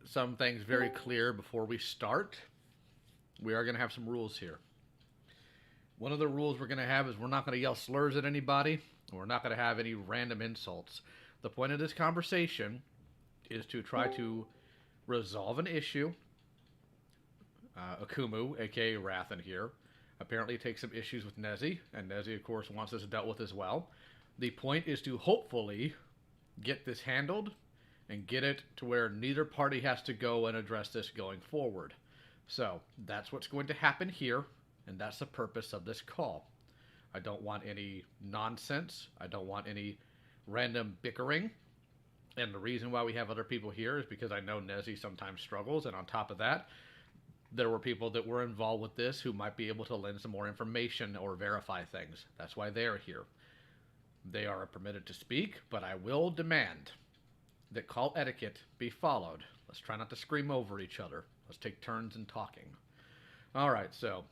some things very clear before we start. We are going to have some rules here. One of the rules we're going to have is we're not going to yell slurs at anybody, and we're not going to have any random insults. The point of this conversation is to try to resolve an issue. Akumu, aka Wrathen here, apparently takes some issues with Nezzie, and Nezzie, of course, wants this dealt with as well. The point is to hopefully get this handled and get it to where neither party has to go and address this going forward. So that's what's going to happen here, and that's the purpose of this call. I don't want any nonsense. I don't want any random bickering. And the reason why we have other people here is because I know Nezzie sometimes struggles, and on top of that, there were people that were involved with this who might be able to lend some more information or verify things. That's why they're here. They are permitted to speak, but I will demand that call etiquette be followed. Let's try not to scream over each other. Let's take turns in talking. All right, so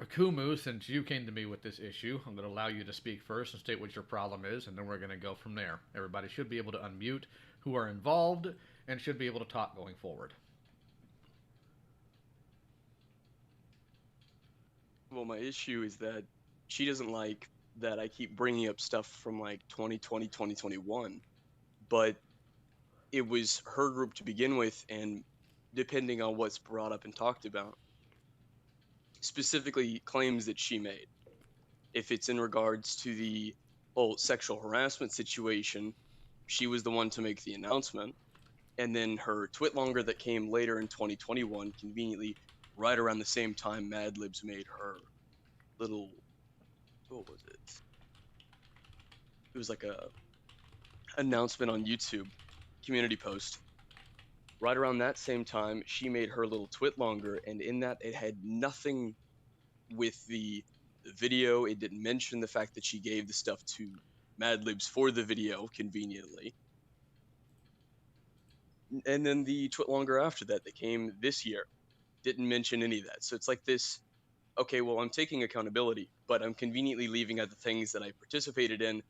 Akumu, since you came to me with this issue, I'm going to allow you to speak first and state what your problem is, and then we're going to go from there. Everybody should be able to unmute who are involved and should be able to talk going forward. Well, my issue is that she doesn't like that I keep bringing up stuff from like 2020, 2021, but it was her group to begin with, and depending on what's brought up and talked about, specifically claims that she made. If it's in regards to the whole sexual harassment situation, she was the one to make the announcement, and then her twitlonger that came later in 2021, conveniently right around the same time Madlibbs made her little, what was it? It was like a announcement on YouTube, community post. Right around that same time, she made her little twitlonger, and in that it had nothing with the video. It didn't mention the fact that she gave the stuff to Madlibbs for the video, conveniently. And then the twitlonger after that came this year didn't mention any of that. So it's like this, okay, well, I'm taking accountability, but I'm conveniently leaving out the things that I participated in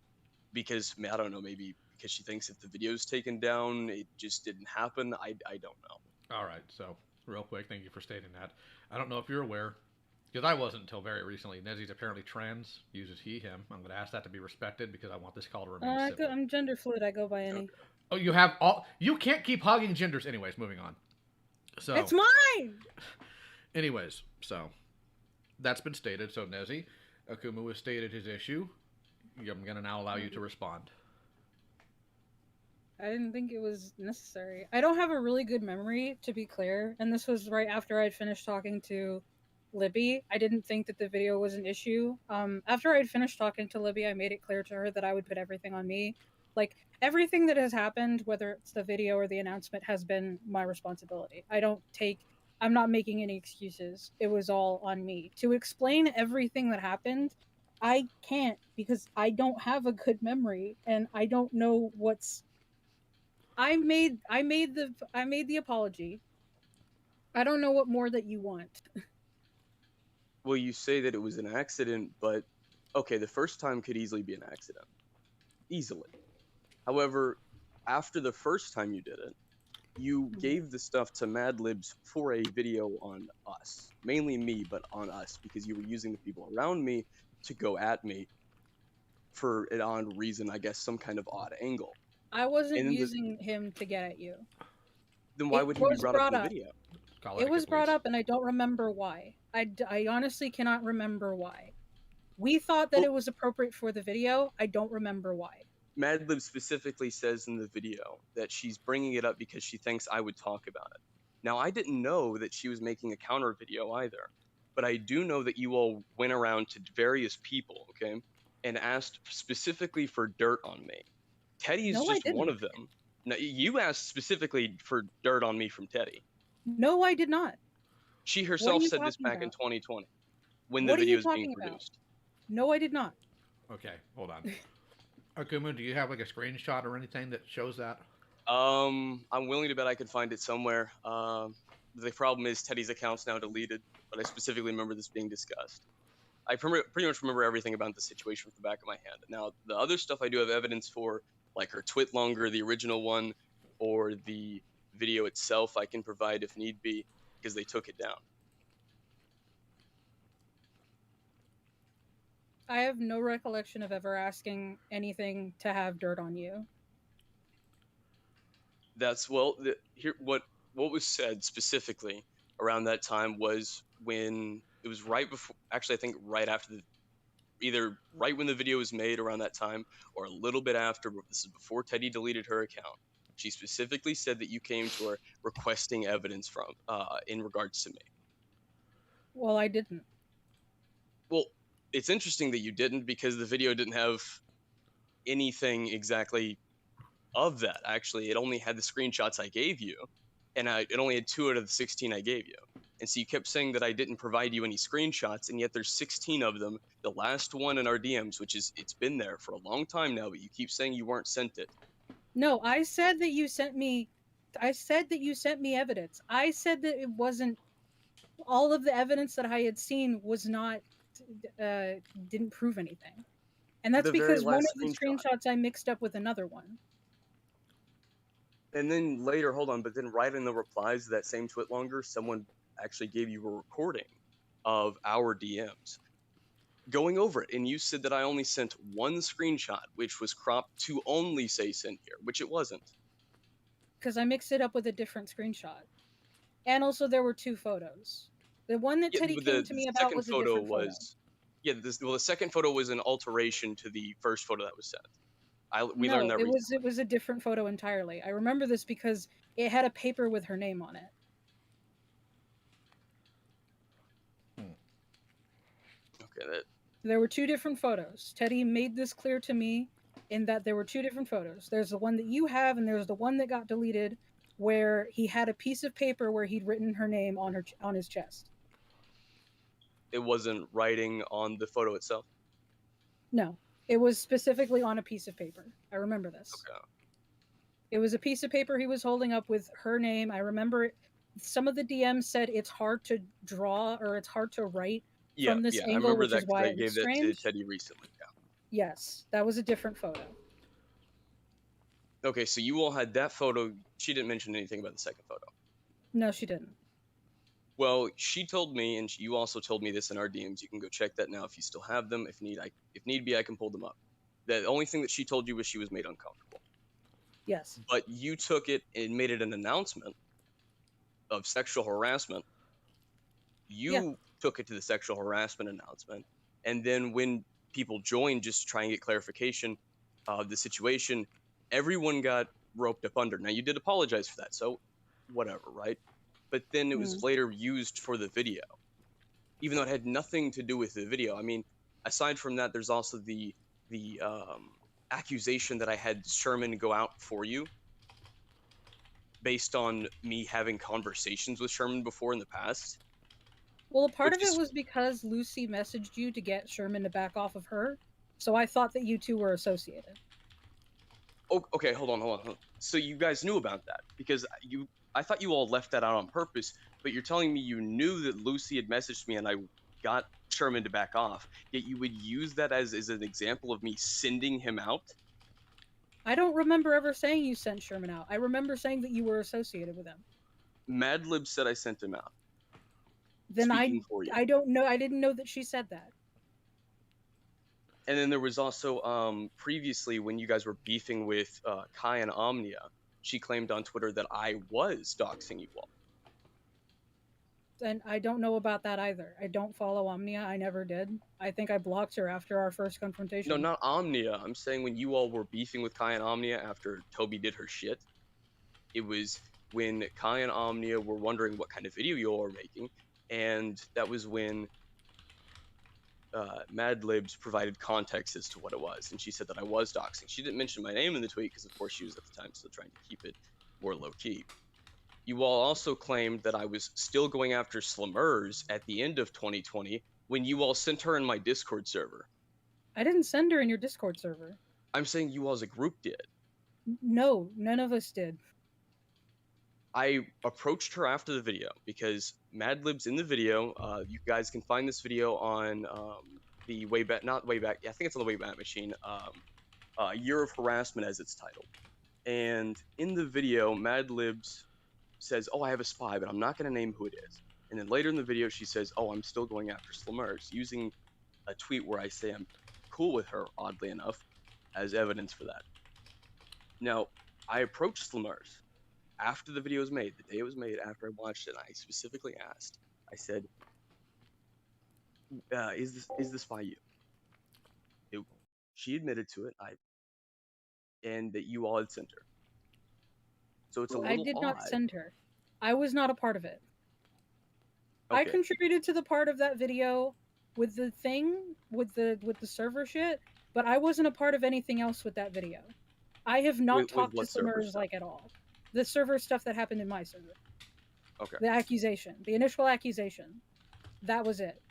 because, I don't know, maybe because she thinks if the video's taken down, it just didn't happen. I don't know. All right, so real quick, thank you for stating that. I don't know if you're aware, because I wasn't until very recently. Nezzie's apparently trans, uses he, him. I'm going to ask that to be respected because I want this call to remain civil. I'm gender fluid. I go by any. Oh, you have all. You can't keep hogging genders, anyways. Moving on. So it's mine. Anyways, so that's been stated. So Nezzie, Akumu has stated his issue. I'm going to now allow you to respond. I didn't think it was necessary. I don't have a really good memory, to be clear, and this was right after I'd finished talking to Libby. I didn't think that the video was an issue. After I'd finished talking to Libby, I made it clear to her that I would put everything on me. Like, everything that has happened, whether it's the video or the announcement, has been my responsibility. I'm not making any excuses. It was all on me. To explain everything that happened, I can't, because I don't have a good memory, and I don't know what's... I made the apology. I don't know what more that you want. Well, you say that it was an accident, but okay, the first time could easily be an accident. Easily. However, after the first time you did it, you gave the stuff to Madlibbs for a video on us. Mainly me, but on us, because you were using the people around me to go at me for an odd reason, I guess, some kind of odd angle. I wasn't using him to get at you. Then why would he be brought up in the video? It was brought up, and I don't remember why. I honestly cannot remember why. We thought that it was appropriate for the video. I don't remember why. Madlibb specifically says in the video that she's bringing it up because she thinks I would talk about it. Now, I didn't know that she was making a counter video either, but I do know that you all went around to various people, okay, and asked specifically for dirt on me. Teddy is just one of them. No, you asked specifically for dirt on me from Teddy. No, I did not. She herself said this back in 2020 when the video was being produced. No, I did not. Okay, hold on. Akumu, do you have like a screenshot or anything that shows that? I'm willing to bet I could find it somewhere. The problem is Teddy's account's now deleted, but I specifically remember this being discussed. I pretty much remember everything about the situation with the back of my hand. Now, the other stuff I do have evidence for, like her twitlonger, the original one, or the video itself I can provide if need be, because they took it down. I have no recollection of ever asking anything to have dirt on you. That's here what was said specifically around that time was when it was right before, actually I think right after either right when the video was made around that time or a little bit after, but this is before Teddy deleted her account. She specifically said that you came to her requesting evidence from in regards to me. Well, I didn't. Well, it's interesting that you didn't, because the video didn't have anything exactly of that. Actually, it only had the screenshots I gave you, and it only had 2 out of the 16 I gave you. And so you kept saying that I didn't provide you any screenshots, and yet there's 16 of them. The last one in our DMs, which is, it's been there for a long time now, but you keep saying you weren't sent it. No, I said that you sent me. I said that you sent me evidence. I said that it wasn't. All of the evidence that I had seen was not. Didn't prove anything, and that's The very because one of last the screenshot. screenshots I mixed up with another one. And then later, hold on, but then right in the replies to that same Twitlonger, someone actually gave you a recording of our DMs going over it, and you said that I only sent one screenshot, which was cropped to only say send here, which it wasn't. Because I mixed it up with a different screenshot, and also there were 2 photos. The one that Teddy came to me about was a different photo. Yeah, the second photo was an alteration to the first photo that was sent. We no, learned that recently. it was a different photo entirely. I remember this because it had a paper with her name on it. Okay, There were 2 different photos. Teddy made this clear to me in that there were 2 different photos. There's the one that you have, and there's the one that got deleted, where he had a piece of paper where he'd written her name on his chest. it wasn't writing on the photo itself? No, it was specifically on a piece of paper. I remember this. Okay. It was a piece of paper he was holding up with her name. I remember some of the DMs said it's hard to draw or it's hard to write from this angle, I remember which that is why I gave that to Teddy recently. Yeah. Yes, that was a different photo. Okay, so you all had that photo. She didn't mention anything about the second photo. No, she didn't. Well, she told me, and you also told me this in our DMs. You can go check that now if you still have them. If need be, I can pull them up. The only thing that she told you was she was made uncomfortable. Yes. But you took it and made it an announcement of sexual harassment. You took it to the sexual harassment announcement, and then when people joined just to try and get clarification of the situation, everyone got roped up under. Now, you did apologize for that, so whatever, right? But then it was later used for the video, even though it had nothing to do with the video. I mean, aside from that, there's also the accusation that I had Sherman go out for you based on me having conversations with Sherman before in the past. Well, a part of it was because Lucy messaged you to get Sherman to back off of her, so I thought that you two were associated. Oh, okay, hold on. So you guys knew about that, because I thought you all left that out on purpose, but you're telling me you knew that Lucy had messaged me and I got Sherman to back off, yet you would use that as an example of me sending him out? I don't remember ever saying you sent Sherman out. I remember saying that you were associated with him. Madlibb said I sent him out. Then I don't know. I didn't know that she said that. And then there was also previously when you guys were beefing with Kai and Omnia, she claimed on Twitter that I was doxing you all. And I don't know about that either. I don't follow Omnia. I never did. I think I blocked her after our first confrontation. No, not Omnia. I'm saying when you all were beefing with Kai and Omnia after Toby did her shit, it was when Kai and Omnia were wondering what kind of video you all were making, and that was when Madlibbs provided context as to what it was, and she said that I was doxing. She didn't mention my name in the tweet because, of course, she was at the time still trying to keep it more low-key. You all also claimed that I was still going after Slimurs at the end of 2020 when you all sent her in my Discord server. I didn't send her in your Discord server. I'm saying you all as a group did. No, none of us did. I approached her after the video because Madlibb's in the video. You guys can find this video on the Wayback, not Wayback, I think it's on the Wayback Machine, Year of Harassment as it's titled. And in the video, Madlibb's says, "Oh, I have a spy, but I'm not going to name who it is." And then later in the video, she says, "Oh, I'm still going after Slimurs," using a tweet where I say I'm cool with her, oddly enough, as evidence for that. Now, I approached Slimurs after the video was made, the day it was made, after I watched it. I specifically asked, I said, "Is the spy you?" She admitted to it, and that you all had sent her. So it's a little I did odd. not send her. I was not a part of it. Okay. I contributed to the part of that video with the thing with the server shit, but I wasn't a part of anything else with that video. I have not talked to Slimurs like at all. The server stuff that happened in my server. Okay. The accusation, the initial accusation, that was it.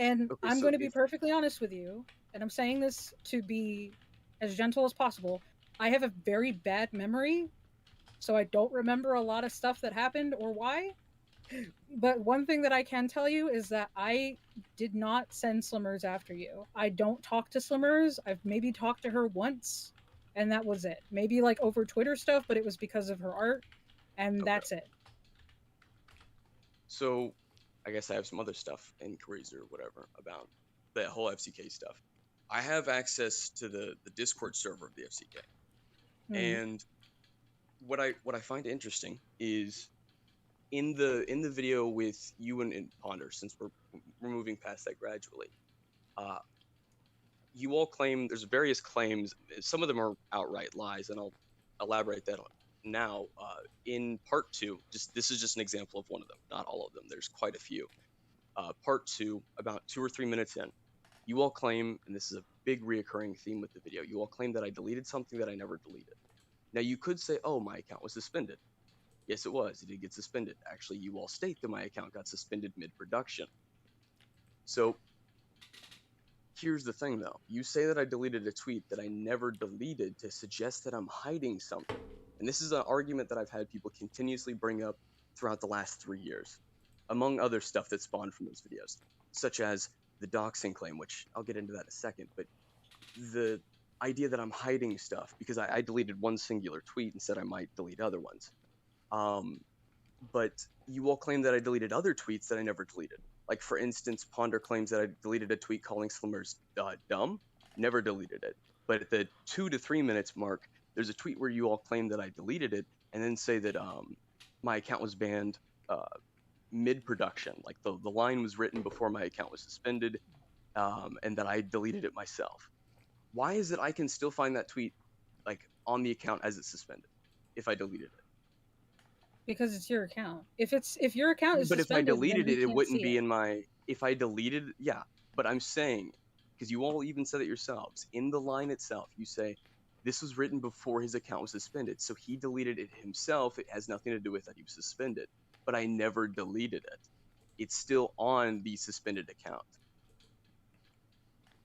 And Okay, I'm so going to be perfectly honest with you, and I'm saying this to be as gentle as possible. I have a very bad memory, so I don't remember a lot of stuff that happened or why. But one thing that I can tell you is that I did not send Slimurs after you. I don't talk to Slimurs. I've maybe talked to her once, and that was it. Maybe like over Twitter stuff, but it was because of her art, and that's it. So, I guess I have some other stuff in careers or whatever about that whole FCK stuff. I have access to the Discord server of the FCK, and what I find interesting is in the video with you and Ponder, since we're moving past that gradually, you all claim there's various claims. Some of them are outright lies, and I'll elaborate that on now. In part 2, this is just an example of one of them, not all of them. There's quite a few. Part 2, about 2 or 3 minutes in, you all claim, and this is a big reoccurring theme with the video, you all claim that I deleted something that I never deleted. Now you could say, "Oh, my account was suspended." Yes, it was. It did get suspended. Actually, you all state that my account got suspended mid-production. So here's the thing, though. You say that I deleted a tweet that I never deleted to suggest that I'm hiding something. And this is an argument that I've had people continuously bring up throughout the last 3 years, among other stuff that spawned from those videos, such as the doxing claim, which I'll get into that in a second, but the idea that I'm hiding stuff because I deleted one singular tweet and said I might delete other ones. But you all claim that I deleted other tweets that I never deleted. Like, for instance, Ponder claims that I deleted a tweet calling Slimurs dumb. Never deleted it. But at the 2 to 3 minutes mark, there's a tweet where you all claim that I deleted it and then say that my account was banned mid-production. Like, the line was written before my account was suspended, and that I deleted it myself. Why is it I can still find that tweet, like, on the account as it's suspended if I deleted it? Because it's your account. If your account is but suspended, if I deleted it, it wouldn't be it. in my. If I deleted, yeah. But I'm saying, because you all even said it yourselves in the line itself, you say this was written before his account was suspended, so he deleted it himself. It has nothing to do with that he was suspended. But I never deleted it. It's still on the suspended account.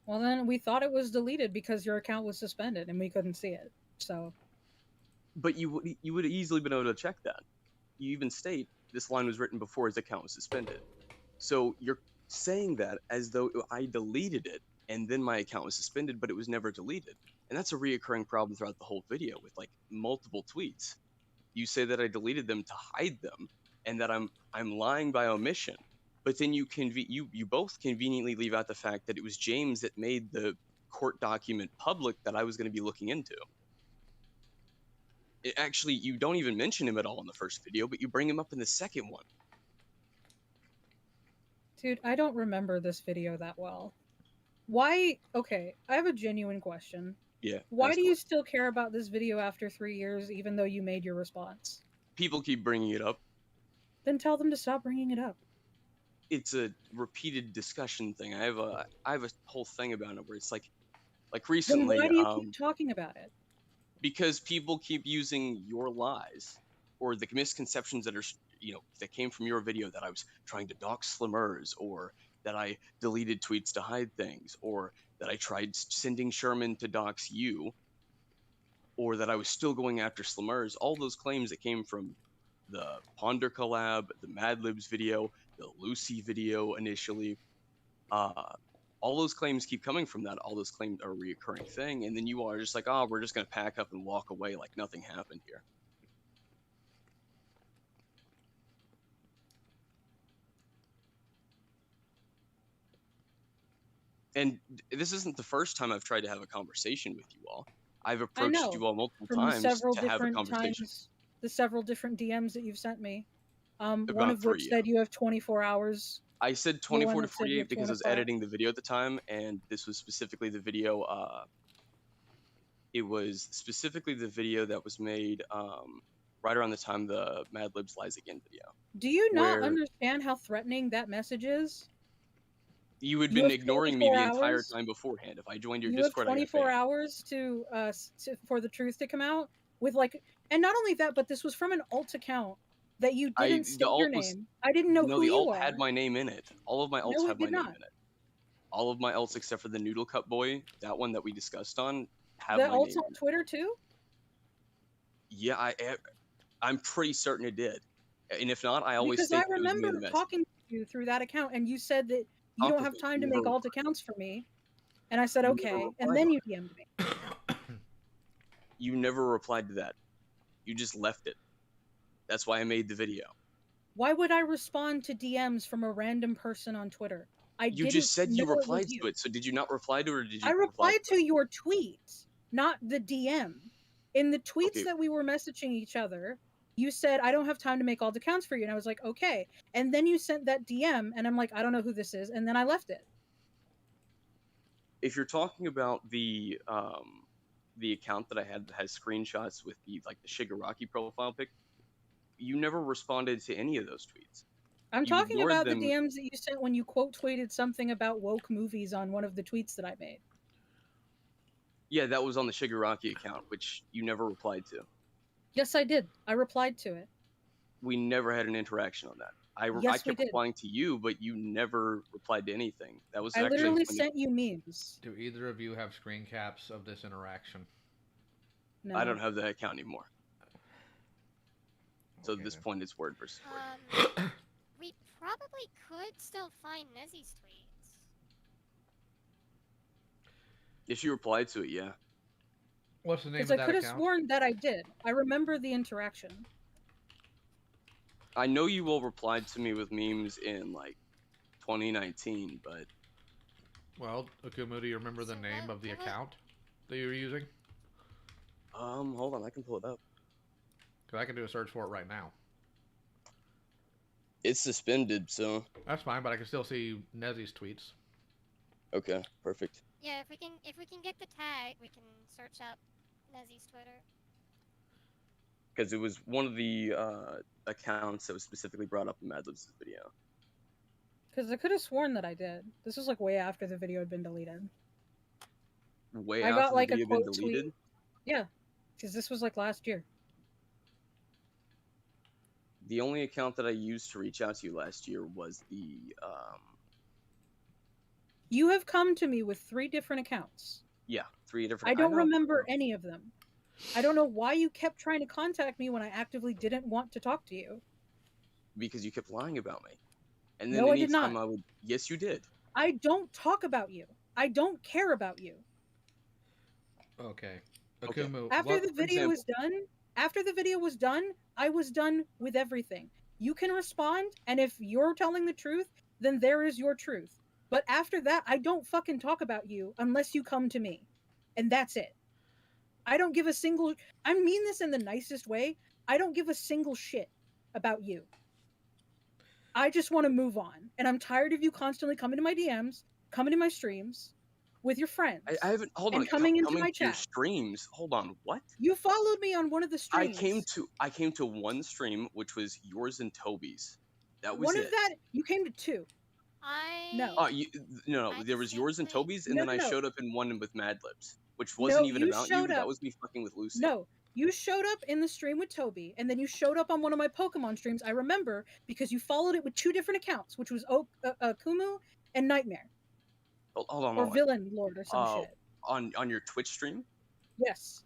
Well, then we thought it was deleted because your account was suspended and we couldn't see it. So. But you would easily been able to check that. You even state this line was written before his account was suspended. So you're saying that as though I deleted it and then my account was suspended, but it was never deleted. And that's a reoccurring problem throughout the whole video with like multiple tweets. You say that I deleted them to hide them and that I'm lying by omission. But then you both conveniently leave out the fact that it was James that made the court document public that I was going to be looking into. Actually, you don't even mention him at all in the first video, but you bring him up in the second one. Dude, I don't remember this video that well. Why? Okay, I have a genuine question. Yeah. Why do you still care about this video after 3 years, even though you made your response? People keep bringing it up. Then tell them to stop bringing it up. It's a repeated discussion thing. I have a whole thing about it where it's like recently. Then why do you keep talking about it? Because people keep using your lies or the misconceptions that are, that came from your video that I was trying to dox Slimurs, or that I deleted tweets to hide things, or that I tried sending Sherman to dox you, or that I was still going after Slimurs. All those claims that came from the Ponder collab, the Madlibbs video, the Lucy video initially, all those claims keep coming from that. All those claims are a reoccurring thing. And then you are just like, oh, we're just going to pack up and walk away like nothing happened here. And this isn't the first time I've tried to have a conversation with you all. I've I approached know you all multiple from the times several to have a different conversation. times, the several different DMs that you've sent me. One About of which 3, said you have 24 hours. I said The one 24 to that said you 48 have because I was 24 hours. editing the video at the time, and this was specifically the video. It was specifically the video that was made right around the time the Madlibbs Lies Again video. Do you not where understand how threatening that message is? you had You been have ignoring me 24 the entire hours? time beforehand. If I joined your You have Discord, I got 24 banned. hours for the truth to come out with like, and not only that, but this was from an alt account that you didn't The state alt your was name. I didn't know no, who the you alt are. had my name in it. All of my alts No, have it my did name not. in it. All of my alts except for the Noodle Cup Boy, that one that we discussed on, have The my alt's name on in it. Twitter too? Yeah, I'm pretty certain it did. And if not, I always Because I state that it was me in remember the message. talking to you through that account, and you said that you Talk don't with have me. time You to never make alt replied. accounts for me. And I said, You never okay. And replied then on you it. DM'd me. You never replied to that. You just left it. That's why I made the video. Why would I respond to DMs from a random person on Twitter? You just said you replied to it, so did you not reply to it, or did you I reply replied to your tweet, not the DM. In the tweets Okay. that we were messaging each other, you said, I don't have time to make alt accounts for you. And I was like, okay. And then you sent that DM, and I'm like, I don't know who this is. And then I left it. If you're talking about the account that I had that has screenshots with the Shigaraki profile pic, you never responded to any of those tweets. I'm You talking ignored about them. the DMs that you sent when you quote tweeted something about woke movies on one of the tweets that I made. Yeah, that was on the Shigaraki account, which you never replied to. Yes, I did. I replied to it. We never had an interaction on that. I Yes, we kept did. replying to you, but you never replied to anything. That was I actually literally sent you memes. Do either of you have screen caps of this interaction? No. I don't have that account anymore. So Okay, at this then. point, it's word versus word. We probably could still find Nezzie's tweets. If you replied to it, yeah. What's the name of Because that I could have account? sworn that I did. I remember the interaction. I know you all replied to me with memes in 2019, but Well, Akumu, do you remember the So name of the what- account that you were using? hold on, I can pull it up. Because I can do a search for it right now. It's suspended, so That's fine, but I can still see Nezzie's tweets. okay, perfect. Yeah, if we can get the tag, we can search up Nezzie's Twitter. Because it was one of the accounts that was specifically brought up in Madlibbs' video. Because I could have sworn that I did. This was way after the video had been deleted. Way I after got the a video had been quote deleted. tweet. Yeah, because this was last year. The only account that I used to reach out to you last year was the You have come to me with 3 different accounts. 3 different. I don't know. remember any of them. I don't know why you kept trying to contact me when I actively didn't want to talk to you. Because you kept lying about me. And then No, I did anytime not. I would, yes, you did. I don't talk about you. I don't care about you. Okay. Okay. Akumu, After what, the video was done, I was done with everything. You can respond, and if you're telling the truth, then there is your truth. But after that, I don't fucking talk about you unless you come to me. And that's it. I don't give a single... I mean this in the nicest way. I don't give a single shit about you. I just want to move on. And I'm tired of you constantly coming to my DMs, coming to my streams, with your friends. I haven't. Hold on. And coming into my to your chat. streams. Hold on. What? You followed me on one of the streams. I came to one stream, which was yours and Toby's. That was One it. of that, you came to 2. I Oh, no. I There was yours and distinctly- Toby's, and No, then no. I showed up in one with Madlibbs, which wasn't even you about you. showed That up- was me fucking with Lucy. No, you showed up in the stream with Toby, and then you showed up on one of my Pokemon streams. I remember because you followed it with 2 different accounts, which was Akumu and Nightmare, Hold on. or Villain Lord, or some shit. On your Twitch stream, Yes.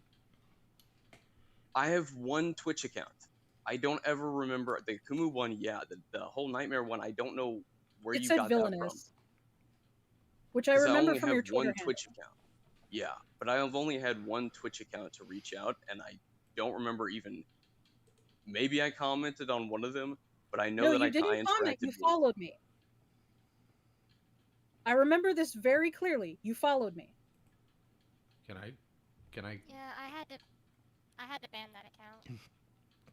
I have one Twitch account. I don't ever remember the Akumu one. Yeah, the whole Nightmare one. I don't know where It you said got that from. Villainous, which I 'Cause remember only from have your one Twitter Twitch handle. account. Yeah, but I've only had one Twitch account to reach out, and I don't remember even. Maybe I commented on one of them, but I know No, that you I didn't comment. interacted You with- followed me. I remember this very clearly. You followed me. Can I? Yeah, I had to ban that account.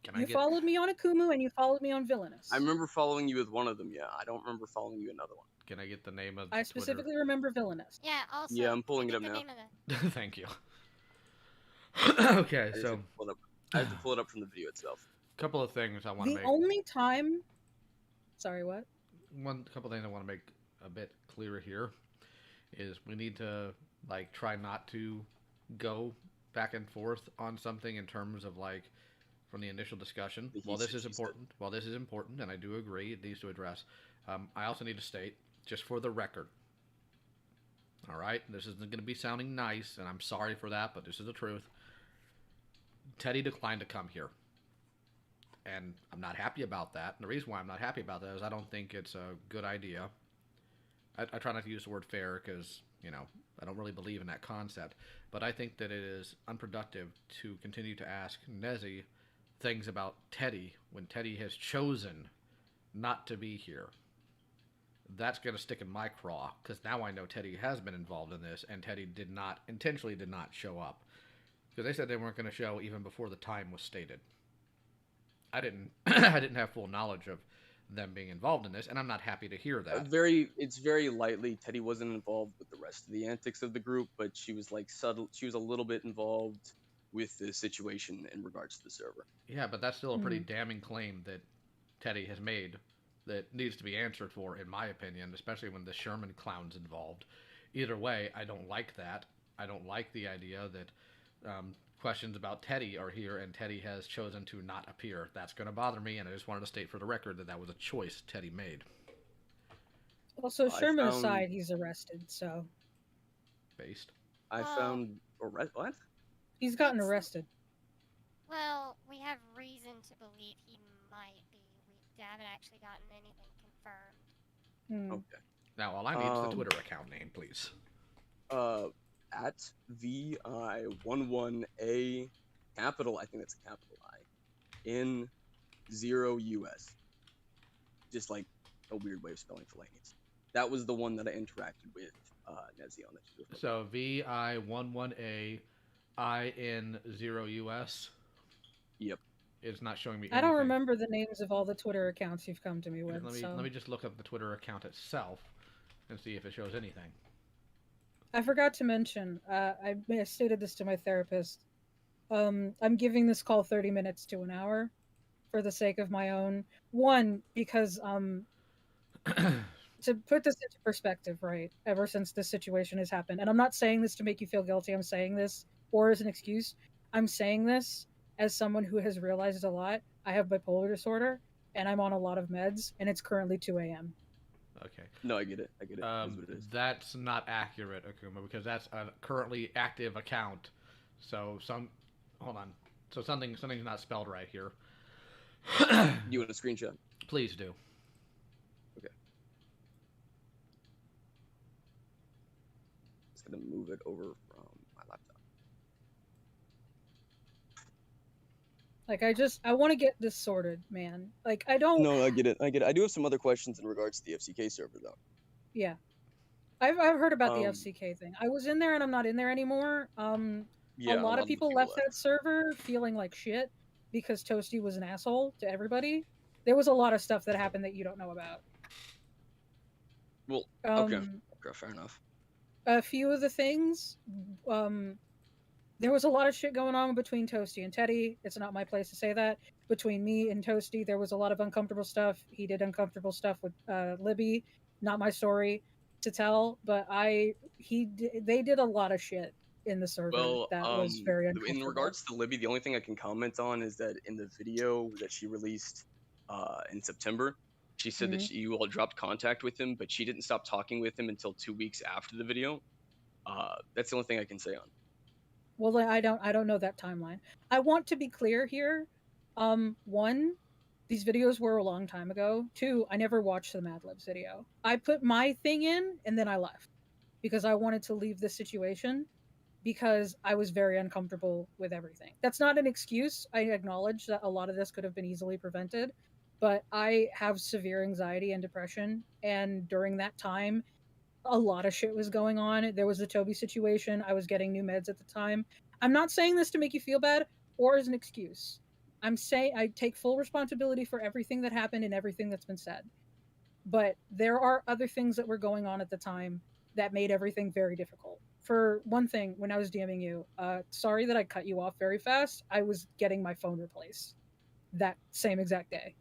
Can I You get? followed me on Akumu and you followed me on Villainous. I remember following you with one of them. Yeah, I don't remember following you another one. Can I get the name of? I specifically remember Villainous. Yeah, also. Yeah, I'm pulling can I it get up the now. name of the... Thank you. Okay, so I have to pull it up from the video itself. a couple of things I want to The make. only time. Sorry, what? One couple things I want to make a bit clearer here is we need to like try not to go back and forth on something in terms of like from the initial discussion. While this is important, and I do agree it needs to address. I also need to state, just for the record. All right, this isn't going to be sounding nice, and I'm sorry for that, but this is the truth. Teddy declined to come here. And I'm not happy about that. And the reason why I'm not happy about that is I don't think it's a good idea. I try not to use the word fair because, you know, I don't really believe in that concept. But I think that it is unproductive to continue to ask Nezzie things about Teddy when Teddy has chosen not to be here. That's going to stick in my craw because now I know Teddy has been involved in this and Teddy intentionally did not show up. Because they said they weren't going to show even before the time was stated. I didn't have full knowledge of them being involved in this, and I'm not happy to hear that. It's very lightly. Teddy wasn't involved with the rest of the antics of the group, but she was like subtle. She was a little bit involved with the situation in regards to the server. Yeah, but that's still a pretty damning claim that Teddy has made that needs to be answered for, in my opinion, especially when the Sherman clown's involved. Either way, I don't like that. I don't like the idea that questions about Teddy are here and Teddy has chosen to not appear. That's going to bother me, and I just wanted to state for the record that that was a choice Teddy made. Also, Sherman aside, he's arrested, so. Based. I found what? He's gotten arrested. Well, we have reason to believe he might be. We haven't actually gotten anything confirmed. Okay. Now, all I need is the Twitter account name, please. At VI11A capital, I think that's a capital I, in 0 US. Just like a weird way of spelling Fellaini's. That was the one that I interacted with Nezzie on the Twitter. So VI11A in 0 US. Yep. It's not showing me I don't remember the names of all the Twitter accounts you've come to me with. Let me just look up the Twitter account itself and see if it shows anything. I forgot to mention, I stated this to my therapist. I'm giving this call 30 minutes to an hour for the sake of my own. One, because to put this into perspective, right, ever since this situation has happened, and I'm not saying this to make you feel guilty, I'm saying this, or as an excuse, I'm saying this as someone who has realized a lot. I have bipolar disorder, and I'm on a lot of meds, and it's currently 2 a.m. Okay. No, I get it. I get it. That's not accurate, Akumu, because that's a currently active account. So hold on. So something's not spelled right here. You want a screenshot? Please do. Okay. Just gonna move it over from my laptop. Like, I want to get this sorted, man. Like, I don't... No, I get it. I do have some other questions in regards to the FCK server, though. Yeah. I've heard about the FCK thing. I was in there and I'm not in there anymore. Yeah, a lot of people left that server feeling like shit because Toasty was an asshole to everybody. There was a lot of stuff that happened that you don't know about. Well, okay, fair enough. A few of the things, there was a lot of shit going on between Toasty and Teddy. It's not my place to say that. Between me and Toasty, there was a lot of uncomfortable stuff. He did uncomfortable stuff with Libby. Not my story to tell, but they did a lot of shit in the server that was very uncomfortable. In regards to Libby, the only thing I can comment on is that in the video that she released in September, she said that you all dropped contact with him, but she didn't stop talking with him until 2 weeks after the video. That's the only thing I can say on. Well, I don't know that timeline. I want to be clear here. One, these videos were a long time ago. Two, I never watched the Madlibbs video. I put my thing in and then I left because I wanted to leave the situation because I was very uncomfortable with everything. That's not an excuse. I acknowledge that a lot of this could have been easily prevented, but I have severe anxiety and depression, and during that time, a lot of shit was going on. There was the Toby situation. I was getting new meds at the time. I'm not saying this to make you feel bad or as an excuse. I'm saying I take full responsibility for everything that happened and everything that's been said. But there are other things that were going on at the time that made everything very difficult. For one thing, when I was DMing you, sorry that I cut you off very fast. I was getting my phone replaced that same exact day.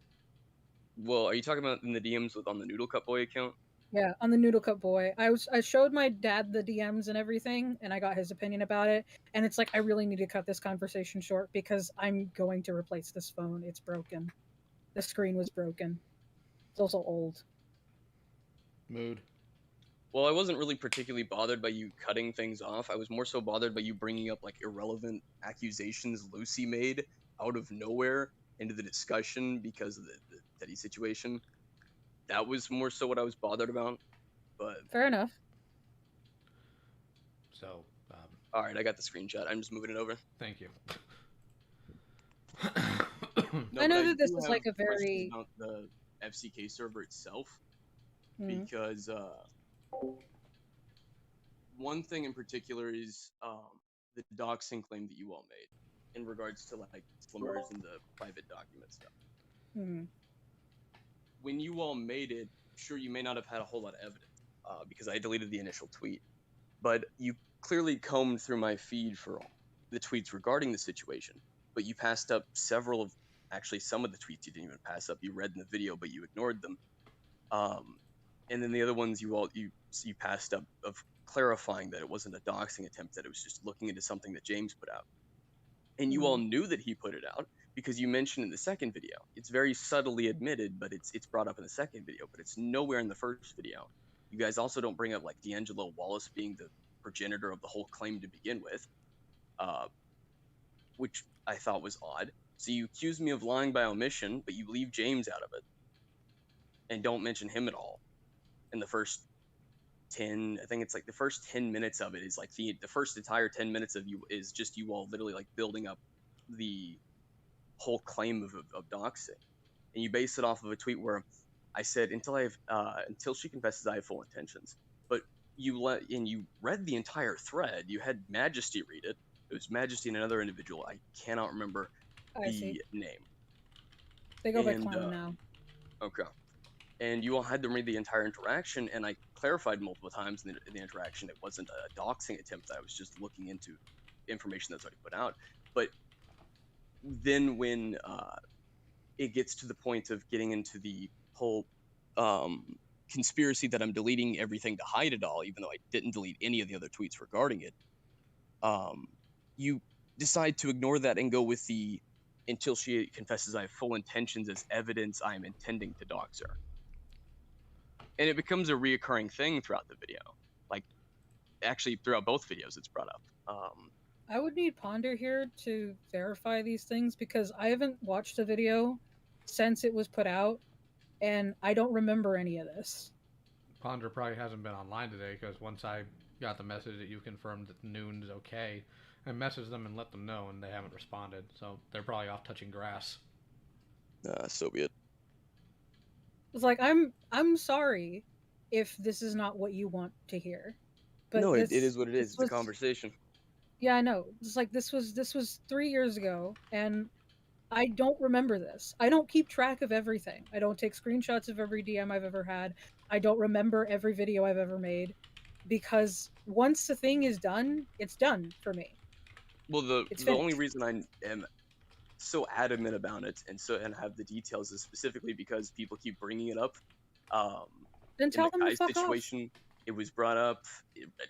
Well, are you talking about in the DMs on the Noodle Cup Boy account? Yeah, on the Noodle Cup Boy. I showed my dad the DMs and everything, and I got his opinion about it. And it's like, I really need to cut this conversation short because I'm going to replace this phone. It's broken. The screen was broken. It's also old. Mood. Well, I wasn't really particularly bothered by you cutting things off. I was more so bothered by you bringing up like irrelevant accusations Lucy made out of nowhere into the discussion because of the Teddy situation. That was more so what I was bothered about. But Fair enough. So, all right, I got the screenshot. I'm just moving it over. thank you. No, I know but that this do is have like a questions very about the FCK server itself Mhm. because one thing in particular is the doxing claim that you all made in regards to like Slimurs and the private document stuff. Mhm. When you all made it, sure, you may not have had a whole lot of evidence because I deleted the initial tweet, but you clearly combed through my feed for all the tweets regarding the situation, but you passed up several of, actually some of the tweets you didn't even pass up. You read in the video, but you ignored them. And then the other ones you passed up of clarifying that it wasn't a doxing attempt, that it was just looking into something that James put out. And you all knew that he put it out because you mentioned in the second video. It's very subtly admitted, but it's brought up in the second video, but it's nowhere in the first video. You guys also don't bring up like D'Angelo Wallace being the progenitor of the whole claim to begin with, which I thought was odd. So you accuse me of lying by omission, but you leave James out of it and don't mention him at all in the first 10, I think it's like the first 10 minutes of it is like the first entire 10 minutes of you is just you all literally like building up the whole claim of doxing, and you base it off of a tweet where I said until she confesses I have full intentions, but you read the entire thread. You had Majesty read it. It was Majesty and another individual. I cannot remember the name. They go by Clown now. Okay. And you all had them read the entire interaction, and I clarified multiple times in the interaction it wasn't a doxing attempt. I was just looking into information that's already put out. But then when it gets to the point of getting into the whole conspiracy that I'm deleting everything to hide it all, even though I didn't delete any of the other tweets regarding it, you decide to ignore that and go with the until she confesses I have full intentions as evidence I am intending to dox her. And it becomes a reoccurring thing throughout the video. Like, actually, throughout both videos, it's brought up. I would need Ponder here to verify these things because I haven't watched the video since it was put out, and I don't remember any of this. Ponder probably hasn't been online today because once I got the message that you confirmed that noon is okay, I messaged them and let them know, and they haven't responded. So they're probably off touching grass. So be it. It's like I'm sorry if this is not what you want to hear. But no, it is what it is. It's a conversation. Yeah, I know. It's like this was 3 years ago, and I don't remember this. I don't keep track of everything. I don't take screenshots of every DM I've ever had. I don't remember every video I've ever made, because once the thing is done, it's done for me. Well, the only reason I am so adamant about it and have the details is specifically because people keep bringing it up. Then tell them to fuck situation, off. It was brought up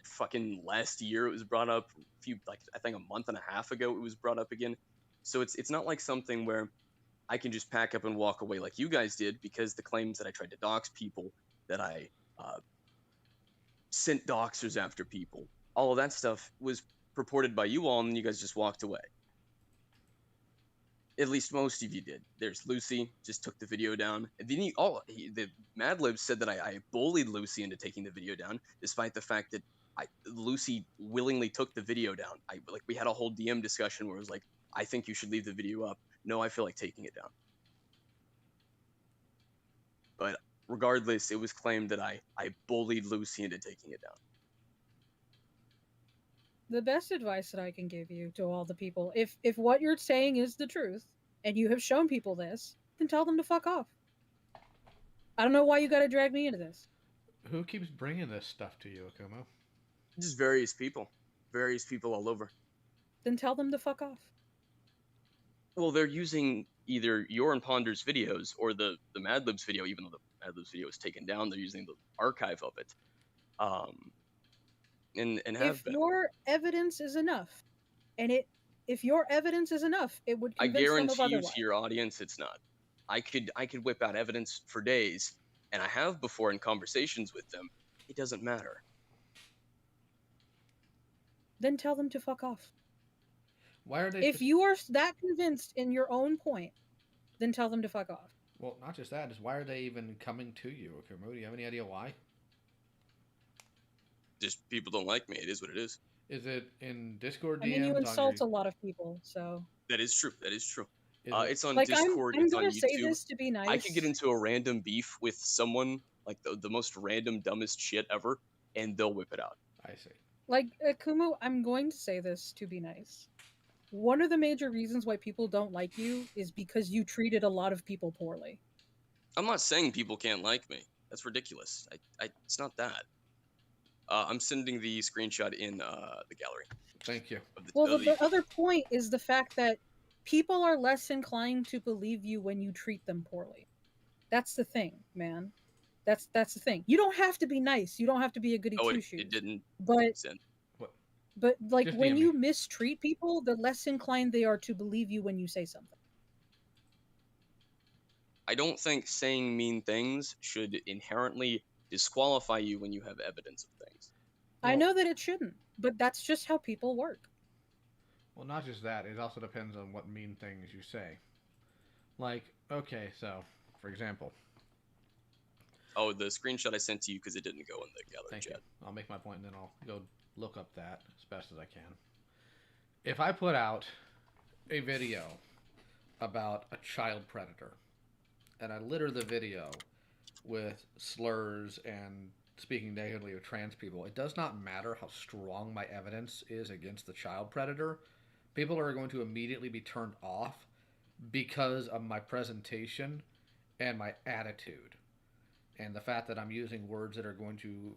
fucking last year. It was brought up I think a month and a half ago. It was brought up again. So it's not like something where I can just pack up and walk away like you guys did, because the claims that I tried to dox people, that I sent doxers after people, all of that stuff was purported by you all, and then you guys just walked away. At least most of you did. There's Lucy, just took the video down. And then the Madlibbs said that I bullied Lucy into taking the video down, despite the fact that Lucy willingly took the video down. We had a whole DM discussion where it was like, I think you should leave the video up. No, I feel like taking it down. But regardless, it was claimed that I bullied Lucy into taking it down. The best advice that I can give you to all the people, if what you're saying is the truth, and you have shown people this, then tell them to fuck off. I don't know why you gotta drag me into this. Who keeps bringing this stuff to you, Akumu? Just various people all over. Then tell them to fuck off. Well, they're using either your and Ponder's videos or the Madlibbs video, even though the Madlibbs video is taken down. They're using the archive of it. And have If been. your evidence is enough, if your evidence is enough, it would I convince them of guarantee you otherwise. to your audience, it's not. I could whip out evidence for days, and I have before in conversations with them. It doesn't matter. Then tell them to fuck off. Why are they? If you are that convinced in your own point, then tell them to fuck off. Well, not just that. Is why are they even coming to you, Akumu? Do you have any idea why? Just people don't like me. It is what it is. Is it in Discord DMs? I mean, you on insult your... a lot of people, so. That is true. That is true. Is It's on Like, Discord. I'm It's on gonna say YouTube. this to be nice. I could get into a random beef with someone, like the most random, dumbest shit ever, and they'll whip it out. I see. Like, Akumu, I'm going to say this to be nice. One of the major reasons why people don't like you is because you treated a lot of people poorly. I'm not saying people can't like me. That's ridiculous. It's not that. I'm sending the screenshot in the gallery. Thank you. Well, the other point is the fact that people are less inclined to believe you when you treat them poorly. That's the thing, man. That's the thing. You don't have to be nice. You don't have to be a goody two-shoes. It didn't But send. But like Just when DM you me. mistreat people, the less inclined they are to believe you when you say something. I don't think saying mean things should inherently disqualify you when you have evidence of things. I Well- know that it shouldn't, but that's just how people work. Well, not just that. It also depends on what mean things you say. Like, okay, so for example, Oh, the screenshot I sent to you because it didn't go in the gallery thank you. chat. I'll make my point and then I'll go look up that as best as I can. If I put out a video about a child predator and I litter the video with slurs and speaking negatively of trans people, it does not matter how strong my evidence is against the child predator. People are going to immediately be turned off because of my presentation and my attitude. And the fact that I'm using words that are going to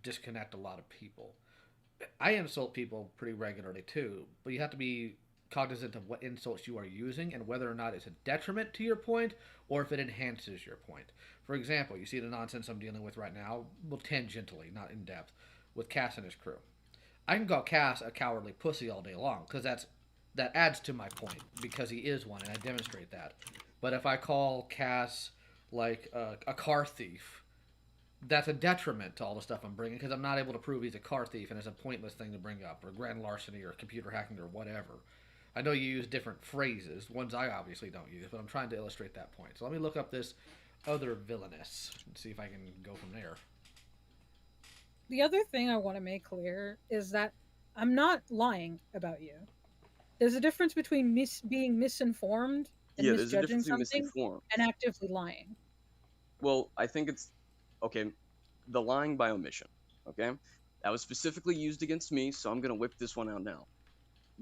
disconnect a lot of people. I insult people pretty regularly too, but you have to be cognizant of what insults you are using and whether or not it's a detriment to your point or if it enhances your point. For example, you see the nonsense I'm dealing with right now, well, tangentially, not in depth, with Cass and his crew. I can call Cass a cowardly pussy all day long because that adds to my point because he is one and I demonstrate that. But if I call Cass like a car thief, that's a detriment to all the stuff I'm bringing because I'm not able to prove he's a car thief and it's a pointless thing to bring up, or grand larceny or computer hacking or whatever. I know you use different phrases, ones I obviously don't use, but I'm trying to illustrate that point. So let me look up this other villainous and see if I can go from there. The other thing I want to make clear is that I'm not lying about you. There's a difference between being misinformed and Yeah, there's a misjudging difference between something misinformed. and actively lying. Well, I think it's okay. The lying by omission. Okay, that was specifically used against me, so I'm gonna whip this one out now.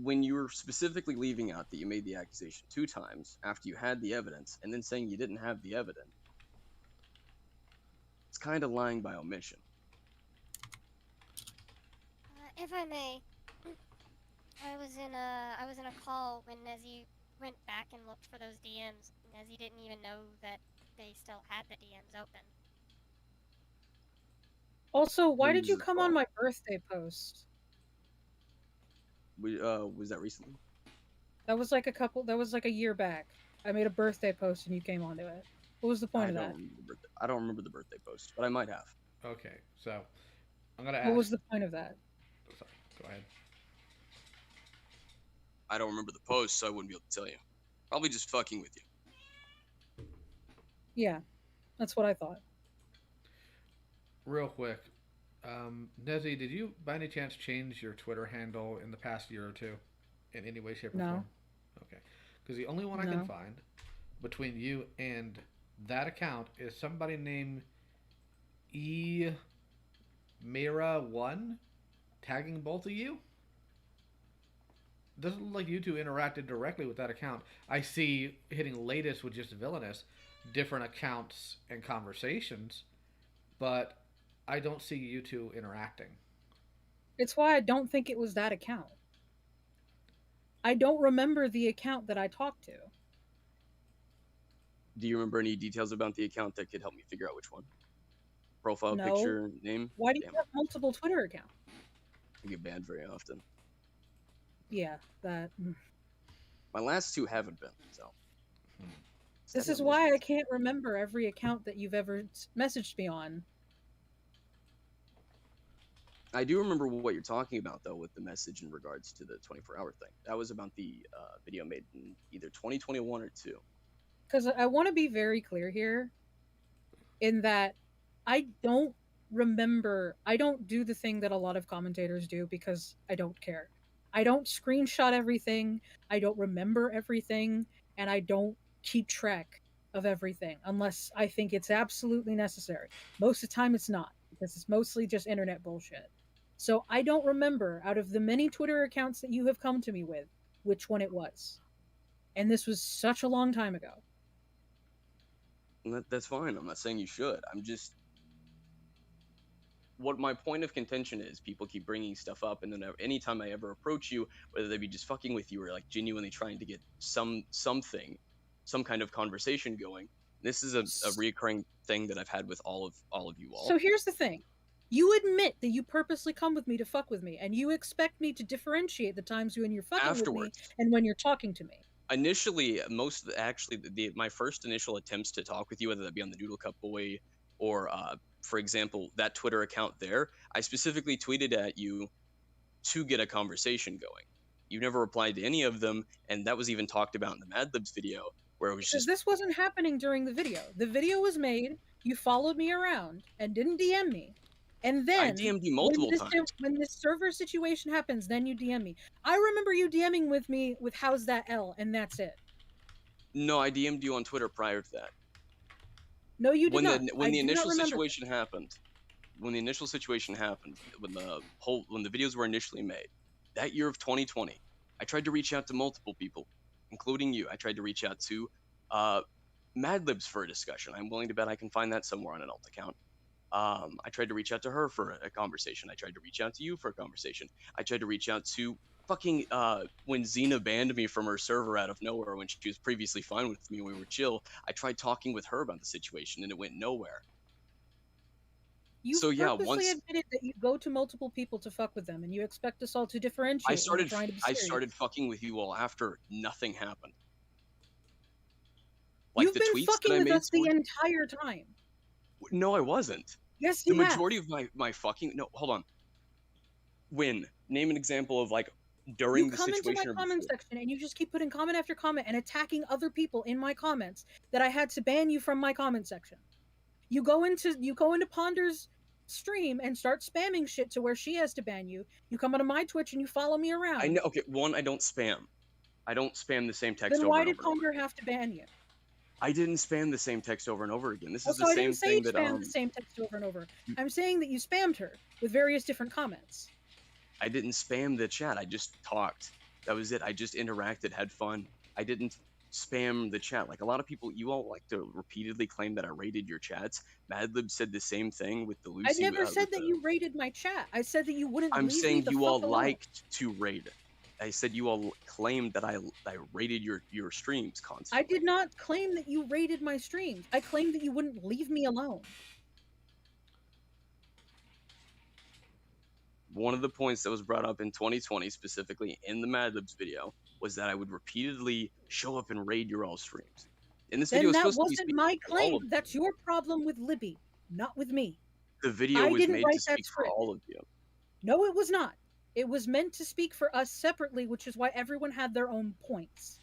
When you were specifically leaving out that you made the accusation 2 times after you had the evidence, and then saying you didn't have the evidence, it's kind of lying by omission. If I may, I was in a call when Nezzie went back and looked for those DMs. Nezzie didn't even know that they still had the DMs open. Also, why When did was you the come on call? my birthday post? Was that recently? That was like a year back. I made a birthday post and you came onto it. What was the point of that? I don't remember the birthday post, but I might have. Okay, so I'm going to ask. What was the point of that? Sorry, go ahead. I don't remember the post, so I wouldn't be able to tell you. Probably just fucking with you. Yeah, that's what I thought. Real quick, Nezzie, did you by any chance change your Twitter handle in the past year or two in any way, shape, or No. form? Okay, because the only one I No. can find between you and that account is somebody named E Mira1 tagging both of you. Doesn't look like you two interacted directly with that account. I see hitting latest with just villainous, different accounts and conversations, but I don't see you two interacting. It's why I don't think it was that account. I don't remember the account that I talked to. Do you remember any details about the account that could help me figure out which one? Profile, No. picture, name? Why do you Damn, have multiple Twitter accounts? I get banned very often. Yeah, that. My last two haven't been, so. This is why I can't remember every account that you've ever messaged me on. I do remember what you're talking about, though, with the message in regards to the 24-hour thing. That was about the video made in either 2021 or 2. Because I want to be very clear here in that I don't remember, I don't do the thing that a lot of commentators do because I don't care. I don't screenshot everything, I don't remember everything, and I don't keep track of everything unless I think it's absolutely necessary. Most of the time it's not, because it's mostly just internet bullshit. So I don't remember, out of the many Twitter accounts that you have come to me with, which one it was. And this was such a long time ago. That's fine. I'm not saying you should. I'm just... What my point of contention is, people keep bringing stuff up, and then anytime I ever approach you, whether they be just fucking with you or like genuinely trying to get some kind of conversation going, this is a reoccurring thing that I've had with all of you all. So here's the thing. You admit that you purposely come with me to fuck with me, and you expect me to differentiate the times when you're fucking Afterwards. with me and when you're talking to me. Initially, my first initial attempts to talk with you, whether that be on the Doodle Boy or, for example, that Twitter account there, I specifically tweeted at you to get a conversation going. You never replied to any of them, and that was even talked about in the Madlibbs video, where it was just... This wasn't happening during the video. The video was made, you followed me around, and didn't DM me. And then, I DM'd you multiple times. When this server situation happens, then you DM me. I remember you DMing with me with "How's that L?" and that's it. No, I DM'd you on Twitter prior to that. No, you did not. When the initial situation happened, when the videos were initially made, that year of 2020, I tried to reach out to multiple people, including you. I tried to reach out to Madlibbs for a discussion. I'm willing to bet I can find that somewhere on an alt account. I tried to reach out to her for a conversation. I tried to reach out to you for a conversation. I tried to reach out to fucking when Xena banned me from her server out of nowhere when she was previously fine with me, we were chill. I tried talking with her about the situation and it went nowhere. You purposely admitted that you go to multiple people to fuck with them, and you expect us all to differentiate. I started fucking with you all after nothing happened. Like, you've been fucking with us the entire time. No, I wasn't. Yes, you have. The majority of my fucking... No, hold on. When? Name an example of, like, during the situation. You come into my comment section, and you just keep putting comment after comment and attacking other people in my comments that I had to ban you from my comment section. You go into Ponder's stream and start spamming shit to where she has to ban you. You come onto my Twitch and you follow me around. I know. Okay, one, I don't spam. I don't spam the same text then over and over. Then why did Ponder have to ban you? I didn't spam the same text over and over again. This is the same thing that the same text over and over. I'm saying that you spammed her with various different comments. I didn't spam the chat. I just talked. That was it. I just interacted, had fun. I didn't spam the chat. Like a lot of people, you all like to repeatedly claim that I raided your chats. Madlib said the same thing with the Lucy. I never said that you raided my chat. I said that you wouldn't. I'm leave saying me the you fuck all alone. liked to raid. I said you all claimed that I raided your streams constantly. I did not claim that you raided my streams. I claimed that you wouldn't leave me alone. One of the points that was brought up in 2020, specifically in the Madlibbs video, was that I would repeatedly show up and raid your all streams. In this video, that wasn't my claim. That's your problem with Libby, not with me. The video was made to speak for all of you. No, it was not. It was meant to speak for us separately, which is why everyone had their own points.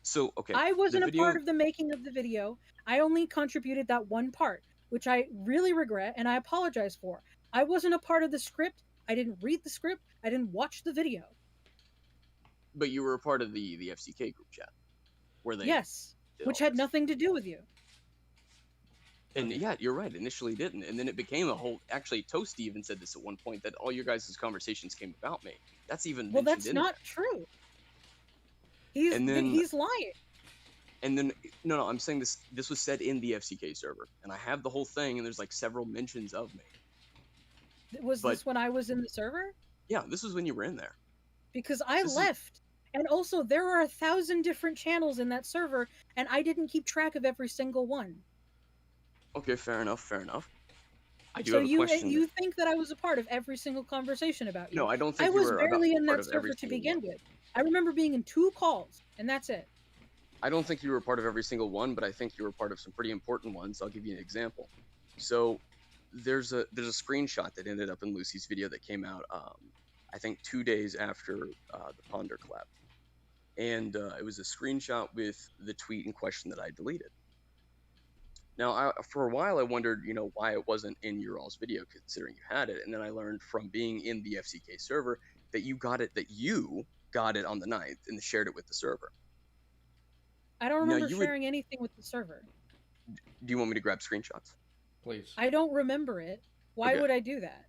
So, okay. I wasn't a part of the making of the video. I only contributed that one part, which I really regret and I apologize for. I wasn't a part of the script. I didn't read the script. I didn't watch the video. But you were a part of the FCK group chat, where they yes, which had nothing to do with you. And yeah, you're right. Initially didn't, and then it became a whole. Actually, Toasty even said this at one point that all your guys' conversations came about me. That's even Well, mentioned that's in not true. He's And then- he's lying. And then no, I'm saying this was said in the FCK server, and I have the whole thing, and there's like several mentions of me. Was But- this when I was in the server? Yeah, this was when you were in there. Because I This is- left. And also, there are 1,000 different channels in that server, and I didn't keep track of every single one. Okay, fair enough. I do So have a question. you think that I was a part of every single conversation about you? No, I don't think I you was were barely in part that of every server to single begin one. with. I remember being in 2 calls, and that's it. I don't think you were part of every single one, but I think you were part of some pretty important ones. I'll give you an example. So there's a screenshot that ended up in Lucy's video that came out, I think 2 days after the Ponder collab, and it was a screenshot with the tweet in question that I deleted. Now, for a while, I wondered, why it wasn't in your all's video, considering you had it, and then I learned from being in the FCK server that you got it on the 9th and shared it with the server. I don't No, remember you would- sharing anything with the server. Do you want me to grab screenshots? Please. I don't remember it. Why Okay. would I do that?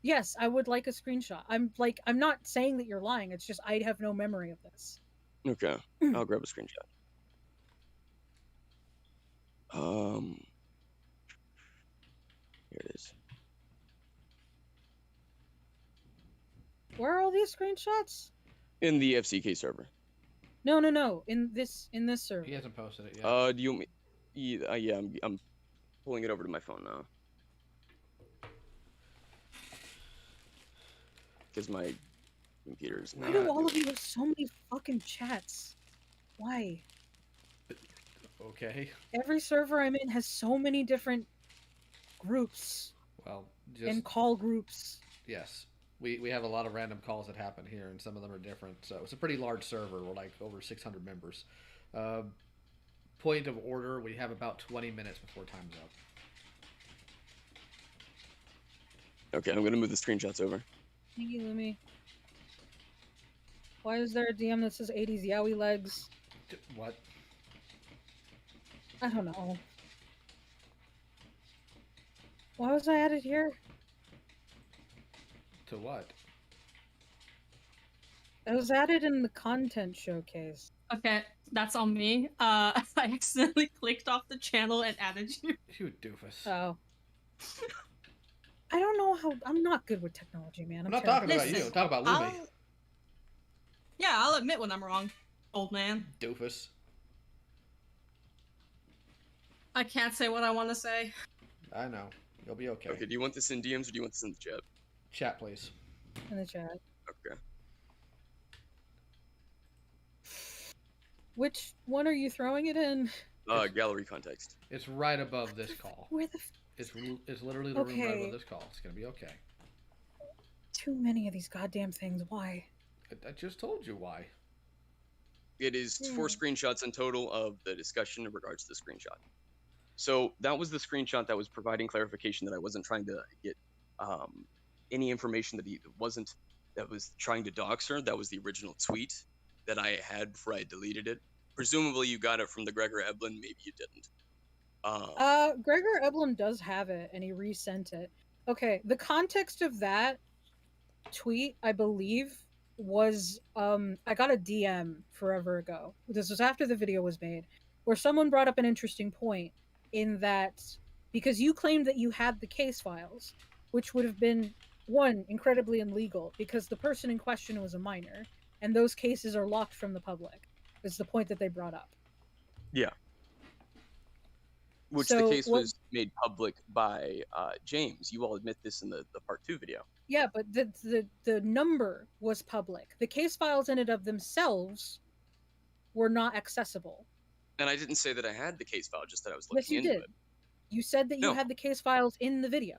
Yes, I would like a screenshot. I'm not saying that you're lying. It's just I have no memory of this. Okay, I'll grab a screenshot. Here it is. Where are all these screenshots? In the FCK server. No. In this server. He hasn't posted it yet. Do you want me? Yeah, I'm pulling it over to my phone now. Because my computer's Why not. do all of you have so many fucking chats? Why? Okay. Every server I'm in has so many different groups Well, just and call groups. yes. We have a lot of random calls that happen here, and some of them are different. So it's a pretty large server. We're like over 600 members. Point of order, we have about 20 minutes before time's up. Okay, I'm gonna move the screenshots over. Thank you, Lumi. Why is there a DM that says 80s Yowie legs? What? I don't know. Why was I added here? To what? I was added in the content showcase. Okay, that's on me. I accidentally clicked off the channel and added you. You doofus. Oh. I don't know how. I'm not good with technology, man. I'm not terrible. talking about you. I'm talking about Lumi. Yeah, I'll admit when I'm wrong, old man. Doofus. I can't say what I want to say. I know. You'll be okay. Okay, do you want this in DMs or do you want this in the chat? Chat, please. In the chat. Okay. Which one are you throwing it in? Gallery context. It's right above this call. Where the It's literally the room right Okay. above this call. It's gonna be okay. too many of these goddamn things? Why? I just told you why. It is 4 screenshots in total of the discussion in regards to the screenshot. So that was the screenshot that was providing clarification that I wasn't trying to get any information that was trying to dox her. That was the original tweet that I had before I deleted it. Presumably you got it from the Gregor Eblin, maybe you didn't. Gregor Eblin does have it, and he resent it. Okay, the context of that tweet, I believe, was I got a DM forever ago. This was after the video was made, where someone brought up an interesting point in that because you claimed that you had the case files, which would have been one incredibly illegal because the person in question was a minor, and those cases are locked from the public. Is the point that they brought up. Yeah. Which So the case what- was made public by James. You all admit this in the part 2 video. Yeah, but the number was public. The case files in and of themselves were not accessible. And I didn't say that I had the case file, just that I was Yes, looking you into did. it. You said that you No. had the case files in the video.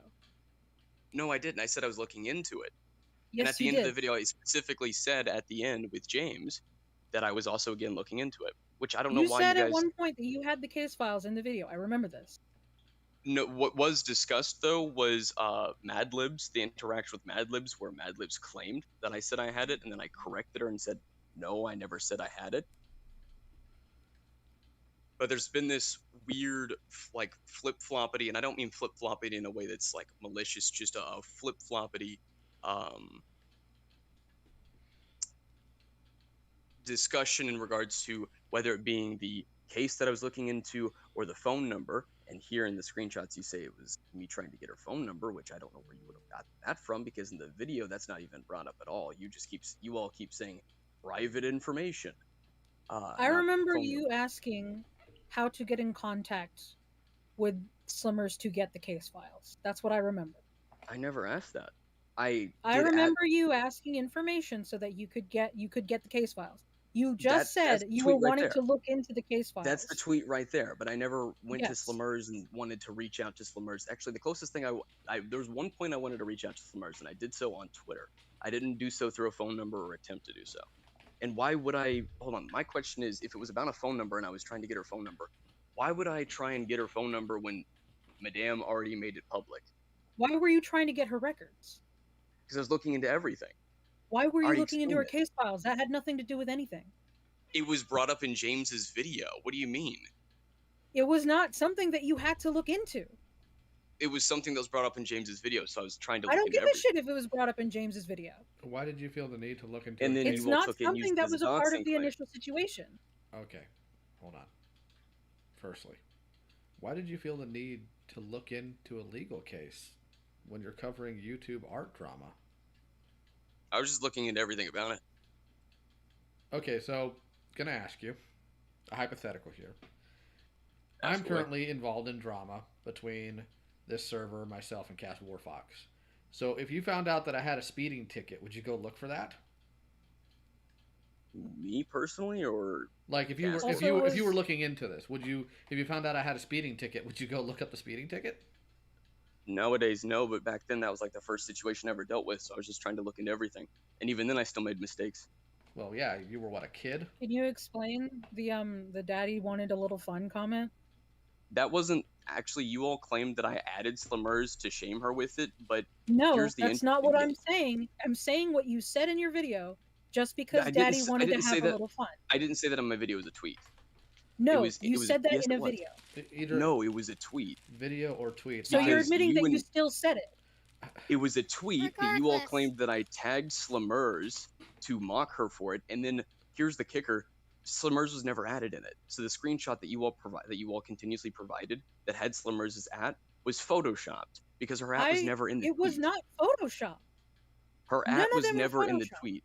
No, I didn't. I said I was looking into it. Yes, And at the you end did. of the video, I specifically said at the end with James that I was also again looking into it, which I don't know You why said you at guys. one point that you had the case files in the video. I remember this. No, what was discussed though was Madlibbs, the interaction with Madlibbs, where Madlibbs claimed that I said I had it, and then I corrected her and said, no, I never said I had it. But there's been this weird, like, flip-floppity, and I don't mean flip-floppity in a way that's, like, malicious, just a flip-floppity, discussion in regards to whether it being the case that I was looking into or the phone number. And here in the screenshots, you say it was me trying to get her phone number, which I don't know where you would have gotten that from, because in the video, that's not even brought up at all. You all keep saying private information. I remember you asking how to get in contact with Slimurs to get the case files. That's what I remember. I never asked that. I remember you asking information so that you could get the case files. You just that's said the you tweet were right wanting there. to look into the case files. That's the tweet right there, but I never went to Yes. Slimurs and wanted to reach out to Slimurs. Actually, the closest thing there was one point I wanted to reach out to Slimurs, and I did so on Twitter. I didn't do so through a phone number or attempt to do so. And why would I? Hold on. My question is, if it was about a phone number and I was trying to get her phone number, why would I try and get her phone number when Madame already made it public? Why were you trying to get her records? Because I was looking into everything. Why were you Already looking into her explained case files? That had nothing to do with anything. It was brought up in James's video. What do you mean? It was not something that you had to look into. It was something that was brought up in James's video, so I was trying to look I don't into give a everything. shit if it was brought up in James's video. Why did you feel the need to look into And it? then It's you all not took it and something used it that as was a a part of doxing the claim. initial situation. Okay, hold on. Firstly, why did you feel the need to look into a legal case when you're covering YouTube art drama? I was just looking into everything about it. Okay, so gonna ask you a hypothetical here. Ask I'm away. currently involved in drama between this server, myself, and Cast Warfox. So if you found out that I had a speeding ticket, would you go look for that? Me personally, or Like if you were Also, if you it if you were was- looking into this, would you, if you found out I had a speeding ticket, would you go look up the speeding ticket? nowadays, no, but back then that was like the first situation I ever dealt with, so I was just trying to look into everything. And even then I still made mistakes. Well, yeah, you were what, a kid? Can you explain the daddy wanted a little fun comment? That wasn't actually, you all claimed that I added Slimurs to shame her with it, but No, Here's the that's not what I'm interesting saying. I'm saying what you said in your video. Just because I didn't daddy s- I wanted to didn't say have a that- little fun. I didn't say that on my video as a tweet. No, was- you it was- said that yes, in a it was. video. Either No, it was a tweet. video or tweet. So you're Because admitting you that you and- still said it. It was a tweet that you all Regardless. claimed that I tagged Slimurs to mock her for it, and then here's the kicker: Slimurs was never added in it. So the screenshot that you all continuously provided that had Slimurs' at was photoshopped because her at was never in the It was tweet. not Photoshop. Her none at of was them were never in the Photoshopped. tweet.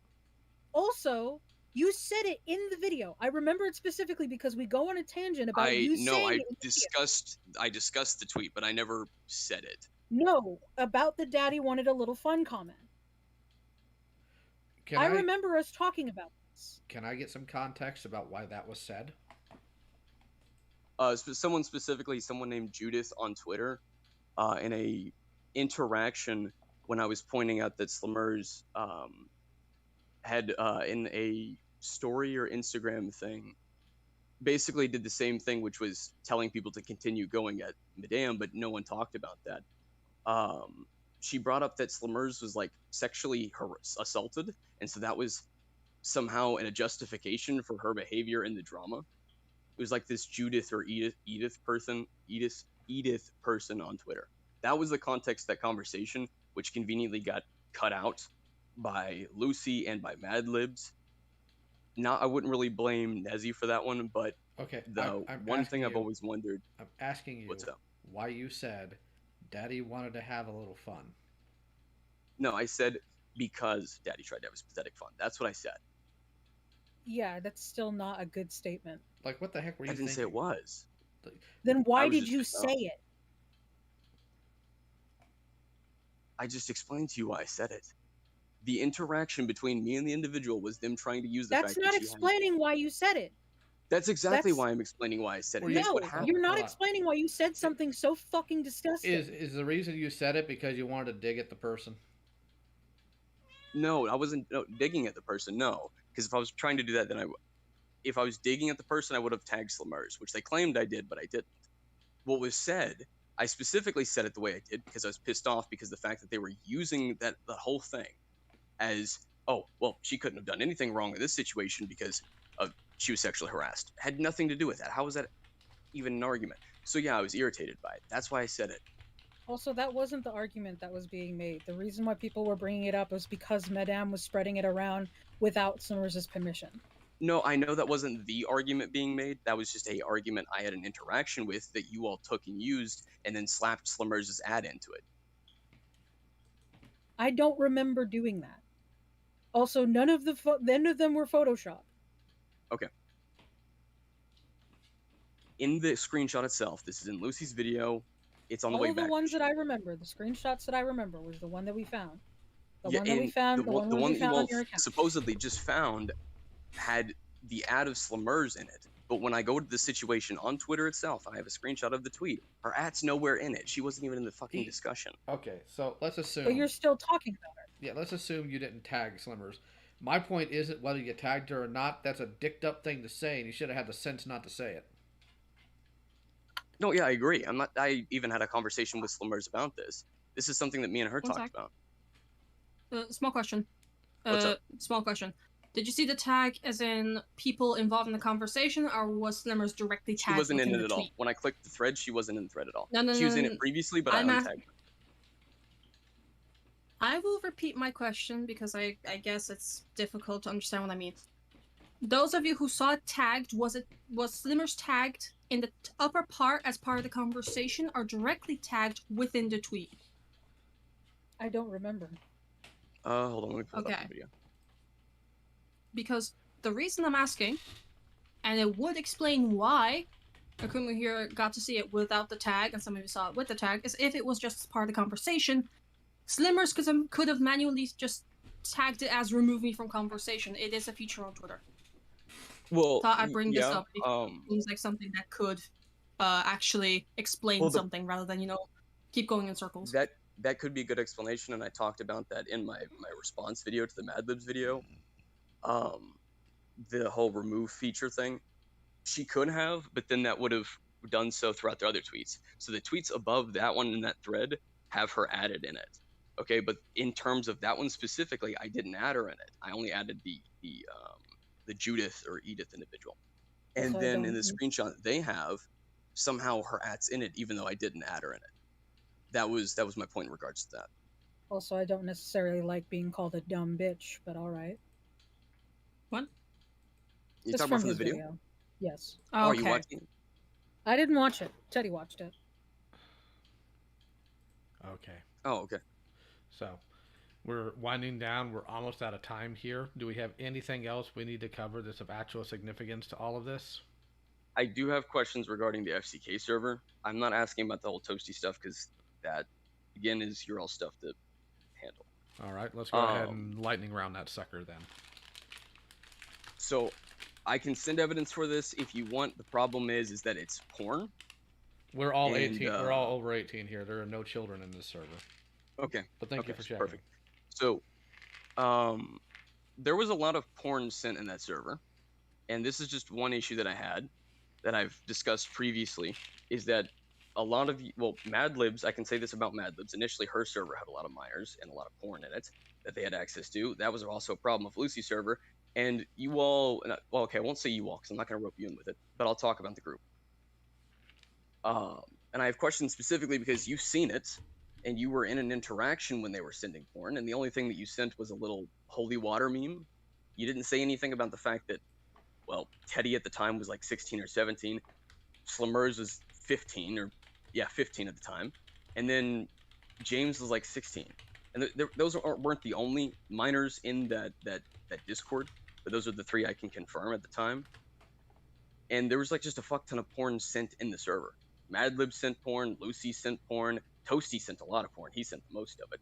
Also, you said it in the video. I remember it specifically because we go on a tangent about you saying I it in the video. discussed the tweet, but I never said it. No, about the daddy wanted a little fun comment. Can I remember us talking about this. Can I get some context about why that was said? Someone named Judith on Twitter, in a interaction when I was pointing out that Slimurs had in a story or Instagram thing, basically did the same thing, which was telling people to continue going at Madame, but no one talked about that. She brought up that Slimurs was like sexually assaulted, and so that was somehow a justification for her behavior in the drama. It was like this Edith person on Twitter. That was the context of that conversation, which conveniently got cut out by Lucy and by Madlibbs. I wouldn't really blame Nezzie for that one, but Okay, the I'm one asking thing I've you- always wondered, I'm asking you what's up? why you said Daddy wanted to have a little fun. No, I said because Daddy tried to have his pathetic fun. That's what I said. Yeah, that's still not a good statement. Like, what the heck were you I didn't say thinking? it was. Then why was did just you pissed say off. it? I just explained to you why I said it. The interaction between me and the individual was them trying to use the That's fact not that she had... explaining why you said it. That's exactly that's- why I'm explaining why I said it. Well, That's No, what happened. you're not Hold on. explaining why you said something so fucking disgusting. Is the reason you said it because you wanted to dig at the person? No, I wasn't digging at the person. No, because if I was trying to do that, then if I was digging at the person, I would have tagged Slimurs, which they claimed I did, but I didn't. What was said, I specifically said it the way I did because I was pissed off because the fact that they were using the whole thing as, oh, well, she couldn't have done anything wrong in this situation because she was sexually harassed. Had nothing to do with that. How was that even an argument? So yeah, I was irritated by it. That's why I said it. Also, that wasn't the argument that was being made. The reason why people were bringing it up was because Madame was spreading it around without Slimurs' permission. No, I know that wasn't the argument being made. That was just a argument I had an interaction with that you all took and used, and then slapped Slimurs' ad into it. I don't remember doing that. Also, none of them were Photoshop. Okay. In the screenshot itself, this is in Lucy's video. It's on the way back. All the ones that I remember, the screenshots that I remember, was the one that we found. The Yeah, one that we and found, the the one that we you found all on your account. supposedly just found had the ad of Slimurs in it. But when I go to the situation on Twitter itself, I have a screenshot of the tweet. Her ad's nowhere in it. She wasn't even in the fucking discussion. Okay, so let's assume. But you're still talking about her. Yeah, let's assume you didn't tag Slimurs. My point isn't whether you tagged her or not. That's a dicked up thing to say, and you should have had the sense not to say it. No, yeah, I agree. I even had a conversation with Slimurs about this. This is something that me and her One talked sec. about. Small question. What's up? Small question. Did you see the tag as in people involved in the conversation, or was Slimurs directly tagged? She wasn't in within it the at all. tweet? When I clicked the thread, she wasn't in the thread at all. No, She was in it previously, but I untagged her. I will repeat my question because I guess it's difficult to understand what I mean. Those of you who saw it tagged, was Slimurs tagged in the upper part as part of the conversation, or directly tagged within the tweet? I don't remember. Hold on, let me pull up Okay. the video. Because the reason I'm asking, and it would explain why Akumu here got to see it without the tag, and some of you saw it with the tag, is if it was just part of the conversation, Slimurs could have manually just tagged it as remove me from conversation. It is a feature on Twitter. Well, Thought I'd bring this yeah, up because it seems like something that could actually explain Well, something rather than, keep going in circles. that could be a good explanation, and I talked about that in my response video to the Madlibbs video. The whole remove feature thing, she could have, but then that would have done so throughout the other tweets. So the tweets above that one in that thread have her added in it. Okay, but in terms of that one specifically, I didn't add her in it. I only added the Judith or Edith individual. And Also, I then in the don't- screenshot they have, somehow her ad's in it, even though I didn't add her in it. That was my point in regards to that. Also, I don't necessarily like being called a dumb bitch, but alright. What? You It's talking about from the his video? Yes. Oh, Oh, are okay. you watching? I didn't watch it. Teddy watched it. Okay. Oh, okay. So, we're winding down. We're almost out of time here. Do we have anything else we need to cover that's of actual significance to all of this? I do have questions regarding the FCK server. I'm not asking about the whole Toasty stuff because that, again, is your all stuff to handle. All right, let's go ahead and lightning round that sucker then. So, I can send evidence for this if you want. The problem is that it's porn. We're all And, 18. We're all over 18 here. There are no children in this server. Okay. But thank you Okay, for checking. perfect. So, there was a lot of porn sent in that server, and this is just one issue that I had that I've discussed previously, is that a lot of, Madlibbs, I can say this about Madlibbs, initially her server had a lot of minors and a lot of porn in it that they had access to. That was also a problem of Lucy's server, and you all, well, okay, I won't say you all, because I'm not going to rope you in with it, but I'll talk about the group. And I have questions specifically because you've seen it, and you were in an interaction when they were sending porn, and the only thing that you sent was a little holy water meme. You didn't say anything about the fact that, well, Teddy at the time was like 16 or 17, Slimurs was 15 at the time, and then James was like 16. And those weren't the only minors in that Discord, but those are the three I can confirm at the time. And there was like just a fuck ton of porn sent in the server. Madlibb sent porn, Lucy sent porn, Toasty sent a lot of porn. He sent most of it.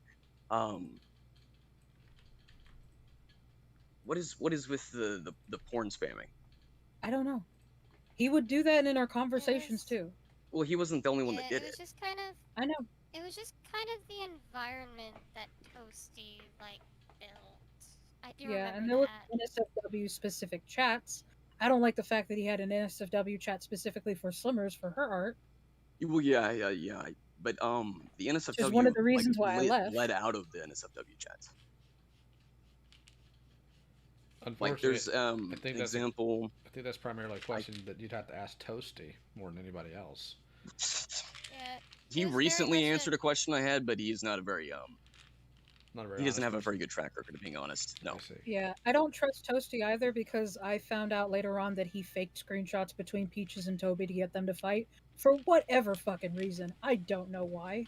What is with the porn spamming? I don't know. He would do that in our conversations too. Well, he wasn't the only one that did It was it. just kind of. I know. It was just kind of the environment that Toasty built. I do Yeah, and remember there was that. NSFW specific chats. I don't like the fact that he had an NSFW chat specifically for Slimurs for her art. Well, yeah. But the NSFW Which is one of the reasons why I left. led out of the NSFW chats. Unfortunately, Like there's I an think that's example. I think that's primarily a question that you'd have to ask Toasty more than anybody else. Yeah. He It was very recently much answered a question I had, but he is not a very Not a very he doesn't honest have a very person. good track record of being honest. No. I see. Yeah, I don't trust Toasty either because I found out later on that he faked screenshots between Peaches and Toby to get them to fight for whatever fucking reason. I don't know why.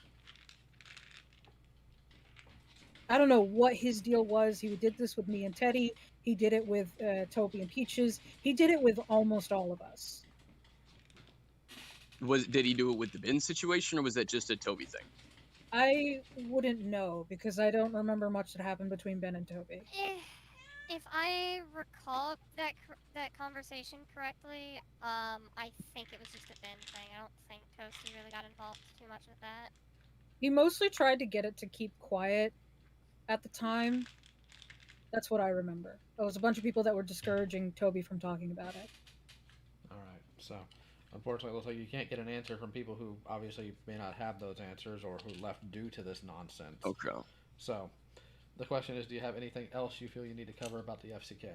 I don't know what his deal was. He did this with me and Teddy. He did it with Toby and Peaches. He did it with almost all of us. Did he do it with the bin situation, or was that just a Toby thing? I wouldn't know because I don't remember much that happened between Ben and Toby. If I recall that conversation correctly, I think it was just a Ben thing. I don't think Toasty really got involved too much with that. He mostly tried to get it to keep quiet at the time. That's what I remember. There was a bunch of people that were discouraging Toby from talking about it. All right. So, unfortunately, it looks like you can't get an answer from people who obviously may not have those answers or who left due to this nonsense. Okay. So, the question is, do you have anything else you feel you need to cover about the FCK?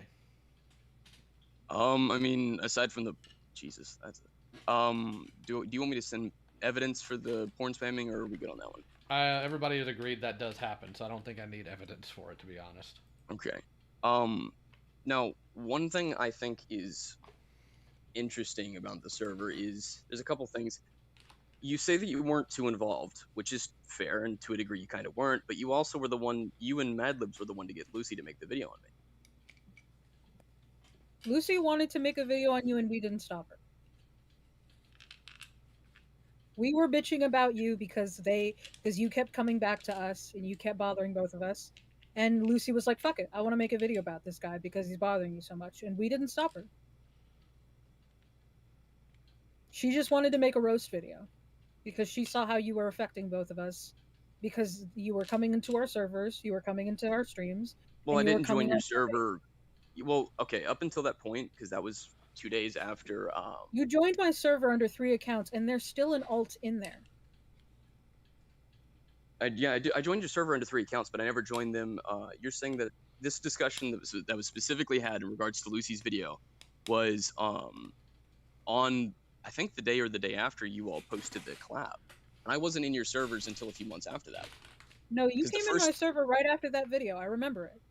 I mean, aside from the Jesus, that's do you want me to send evidence for the porn spamming, or are we good on that one? Everybody has agreed that does happen, so I don't think I need evidence for it, to be honest. Okay. Now, one thing I think is interesting about the server is there's a couple things. You say that you weren't too involved, which is fair, and to a degree you kind of weren't, but you also were the one, you and Madlibbs were the one to get Lucy to make the video on me. Lucy wanted to make a video on you and we didn't stop her. We were bitching about you because you kept coming back to us and you kept bothering both of us. And Lucy was like, fuck it, I want to make a video about this guy because he's bothering you so much. And we didn't stop her. She just wanted to make a roast video because she saw how you were affecting both of us because you were coming into our servers, you were coming into our streams. Well, I didn't join your server. Well, okay, up until that point, because that was 2 days after. You joined my server under 3 accounts, and there's still an alt in there. I joined your server under 3 accounts, but I never joined them. You're saying that this discussion that was specifically had in regards to Lucy's video was on, I think, the day or the day after you all posted the collab. And I wasn't in your servers until a few months after that. No, you came into my server right after that video. I remember it.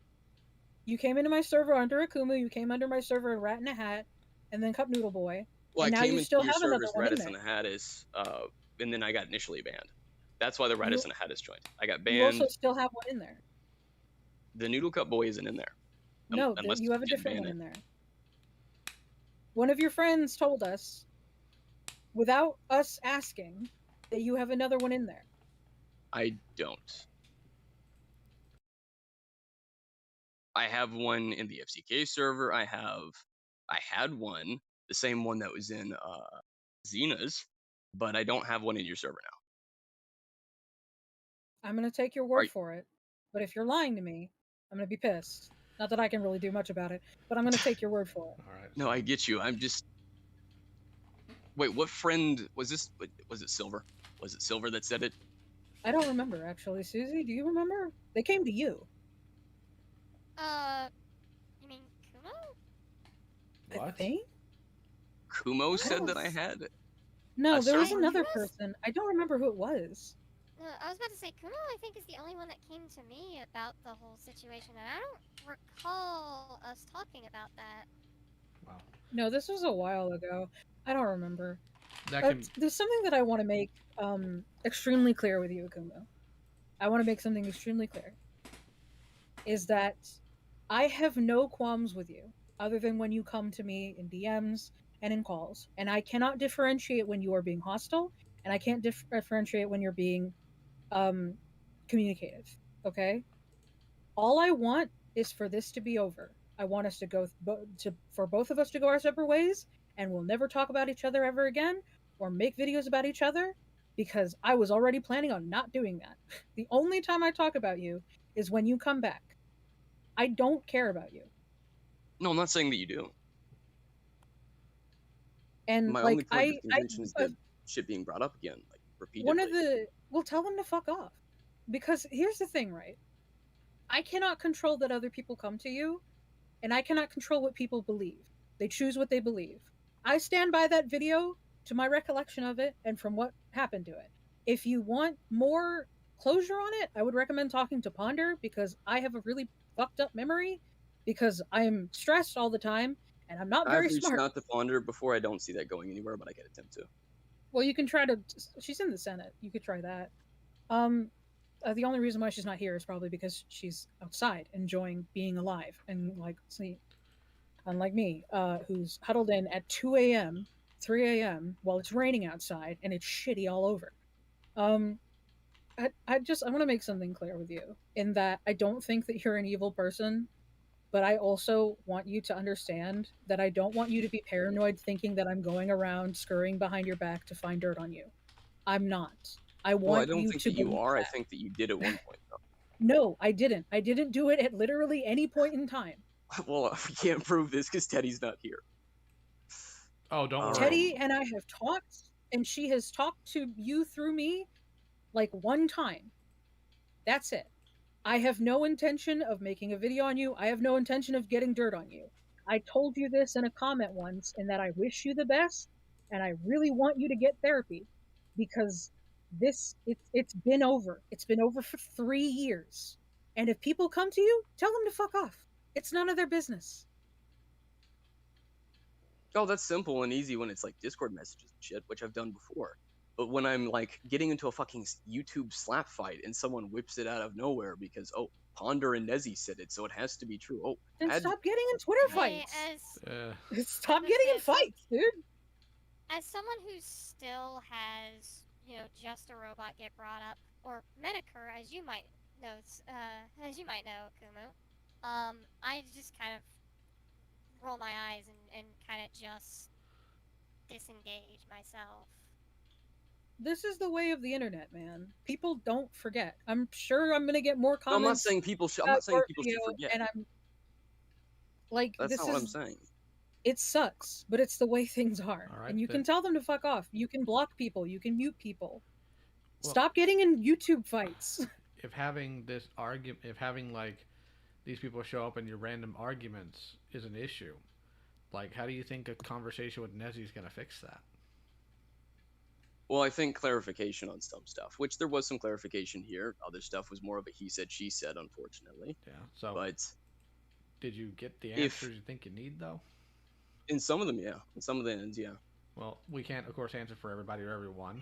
You came into my server under Akumu, you came under my server in Rat in a Hat, and then Cup Noodle Boy. Well, and I now came you into still your have another servers one in Radis there. and Hattis, and then I got initially banned. That's why the Radis and Hattis joined. I got banned. You also still have one in there. The Noodle Cup Boy isn't in there. No, you have a different one in there. One of your friends told us, without us asking, that you have another one in there. I don't. I have one in the FCK server. I had one, the same one that was in Xena's, but I don't have one in your server now. I'm gonna take your word for it, but if you're lying to me, I'm gonna be pissed. Not that I can really do much about it, but I'm gonna take your word for it. All right. No, I get you. I'm just. Wait, what friend was this? Was it Silver? Was it Silver that said it? I don't remember actually. Susie, do you remember? They came to you. You mean Kumo? What? I think? Kumo said that I had. No, there was server? another person. I don't remember who it was. No, I was about to say Kumo. I think is the only one that came to me about the whole situation, and I don't recall us talking about that. Wow. No, this was a while ago. I don't remember. That There's something that I want to make extremely clear with you, Akumu. I want to make something extremely clear. Is that I have no qualms with you, other than when you come to me in DMs and in calls. And I cannot differentiate when you are being hostile, and I can't differentiate when you're being communicative, okay? All I want is for this to be over. I want us to go for both of us to go our separate ways, and we'll never talk about each other ever again or make videos about each other, because I was already planning on not doing that. The only time I talk about you is when you come back. I don't care about you. No, I'm not saying that you do. And my like only point of contention is that shit being brought up again, like repeatedly. We'll tell them to fuck off. Because here's the thing, right? I cannot control that other people come to you, and I cannot control what people believe. They choose what they believe. I stand by that video to my recollection of it and from what happened to it. If you want more closure on it, I would recommend talking to Ponder, because I have a really fucked up memory because I'm stressed all the time and I'm not I've very reached smart. out to Ponder before. I don't see that going anywhere, but I can attempt to. Well, you can try to. She's in the Senate. You could try that. The only reason why she's not here is probably because she's outside enjoying being alive and like sleep. Unlike me, who's huddled in at 2 a.m., 3 a.m. while it's raining outside and it's shitty all over. I want to make something clear with you in that I don't think that you're an evil person, but I also want you to understand that I don't want you to be paranoid thinking that I'm going around scurrying behind your back to find dirt on you. I'm not. I want Well, I don't you think to that you believe are. I that. think that you did at one point, though. No, I didn't. I didn't do it at literally any point in time. Well, we can't prove this because Teddy's not here. Oh, don't worry. Teddy and I have talked, and she has talked to you through me like one time. That's it. I have no intention of making a video on you. I have no intention of getting dirt on you. I told you this in a comment once, and that I wish you the best, and I really want you to get therapy, because it's been over. It's been over for 3 years. And if people come to you, tell them to fuck off. It's none of their business. Oh, that's simple and easy when it's like Discord messages and shit, which I've done before. But when I'm like getting into a fucking YouTube slap fight and someone whips it out of nowhere because, oh, Ponder and Nezzie said it, so it has to be true. Oh, Then stop getting in Twitter Hey, fights. Stop getting in fights, dude. as someone who still has, just a robot get brought up, or Medicare, as you might know, Akumu, I just kind of roll my eyes and kind of just disengage myself. This is the way of the internet, man. People don't forget. I'm sure I'm gonna get more I'm comments. not saying people should. I'm not saying people should forget. And I'm like, That's not what I'm saying. It sucks, but it's the way things are. All right, and you then. can tell them to fuck off. You can block people. You can mute people. Well, Stop getting in YouTube fights. If having this argument, if having like these people show up in your random arguments is an issue, like how do you think a conversation with Nezzie is gonna fix that? Well, I think clarification on some stuff, which there was some clarification here. Other stuff was more of a he said, she said, unfortunately. Yeah. So, But did you get the answers you think you need though? in some of them, yeah. In some of the ends, yeah. Well, we can't, of course, answer for everybody or everyone.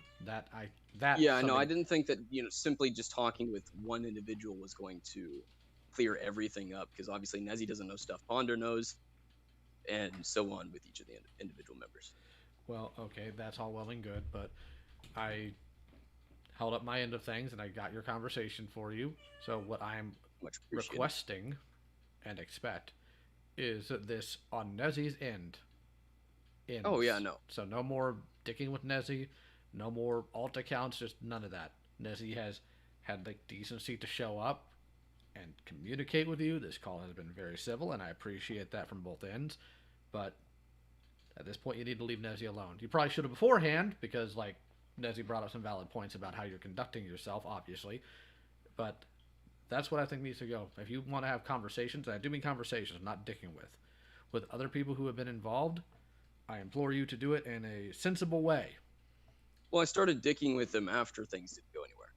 Yeah, no, I didn't think that simply just talking with one individual was going to clear everything up, because obviously Nezzie doesn't know stuff Ponder knows, and so on with each of the individual members. Well, okay, that's all well and good, but I held up my end of things and I got your conversation for you. So what I'm Much appreciated. requesting and expect is that this on Nezzie's end ends. Oh yeah, no. So no more dicking with Nezzie, no more alt accounts, just none of that. Nezzie has had the decency to show up and communicate with you. This call has been very civil, and I appreciate that from both ends. But at this point, you need to leave Nezzie alone. You probably should have beforehand, because like Nezzie brought up some valid points about how you're conducting yourself, obviously. But that's what I think needs to go. If you want to have conversations, and I do mean conversations, not dicking with other people who have been involved, I implore you to do it in a sensible way. Well, I started dicking with them after things didn't go anywhere.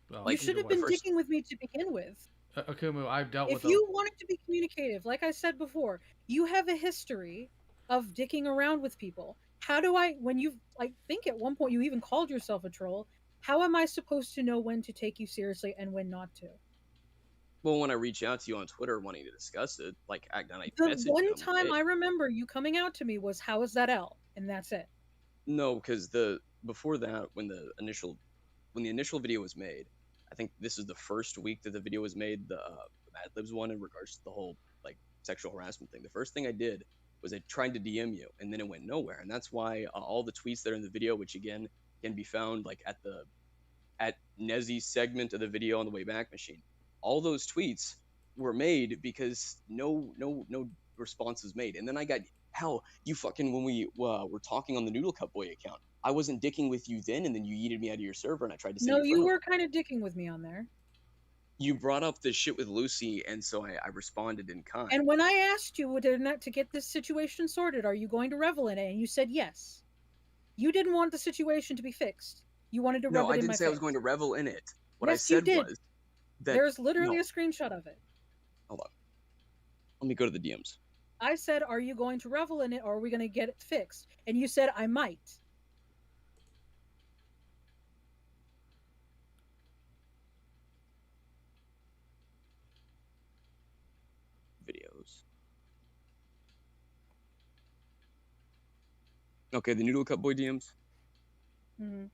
Well, You should have been dicking with me to begin with. Akumu, I've dealt with If you wanted to be communicative, like I said before, you have a history of dicking around with people. How do I, when you, I think at one point you even called yourself a troll, how am I supposed to know when to take you seriously and when not to? Well, when I reach out to you on Twitter wanting to discuss it, like I The message one you, time I remember you coming out to me was, how is that L? And that's it. No, because before that, when the initial video was made, I think this is the first week that the video was made, the Madlibbs one, in regards to the whole like sexual harassment thing. The first thing I did was I tried to DM you, and then it went nowhere, and that's why all the tweets that are in the video, which again can be found like at Nezzie's segment of the video on the Wayback Machine, all those tweets were made because no response was made. And then I got, hell, you fucking, when we were talking on the Noodle Cup Boy account, I wasn't dicking with you then, and then you yeeted me out of your server, and I tried to send No, you were kind of dicking with me on there. You brought up the shit with Lucy, and so I responded in kind. And when I asked you to get this situation sorted, are you going to revel in it? And you said yes. You didn't want the situation to be fixed. You wanted to rub No, it I in didn't my say I was face. going to revel in it. What I Yes, you said did. was that There's literally no. a screenshot of it. Hold on. Let me go to the DMs. I said, are you going to revel in it, or are we going to get it fixed? And you said, I might. Videos. Okay, the Noodle Cup Boy DMs. Mm-hmm.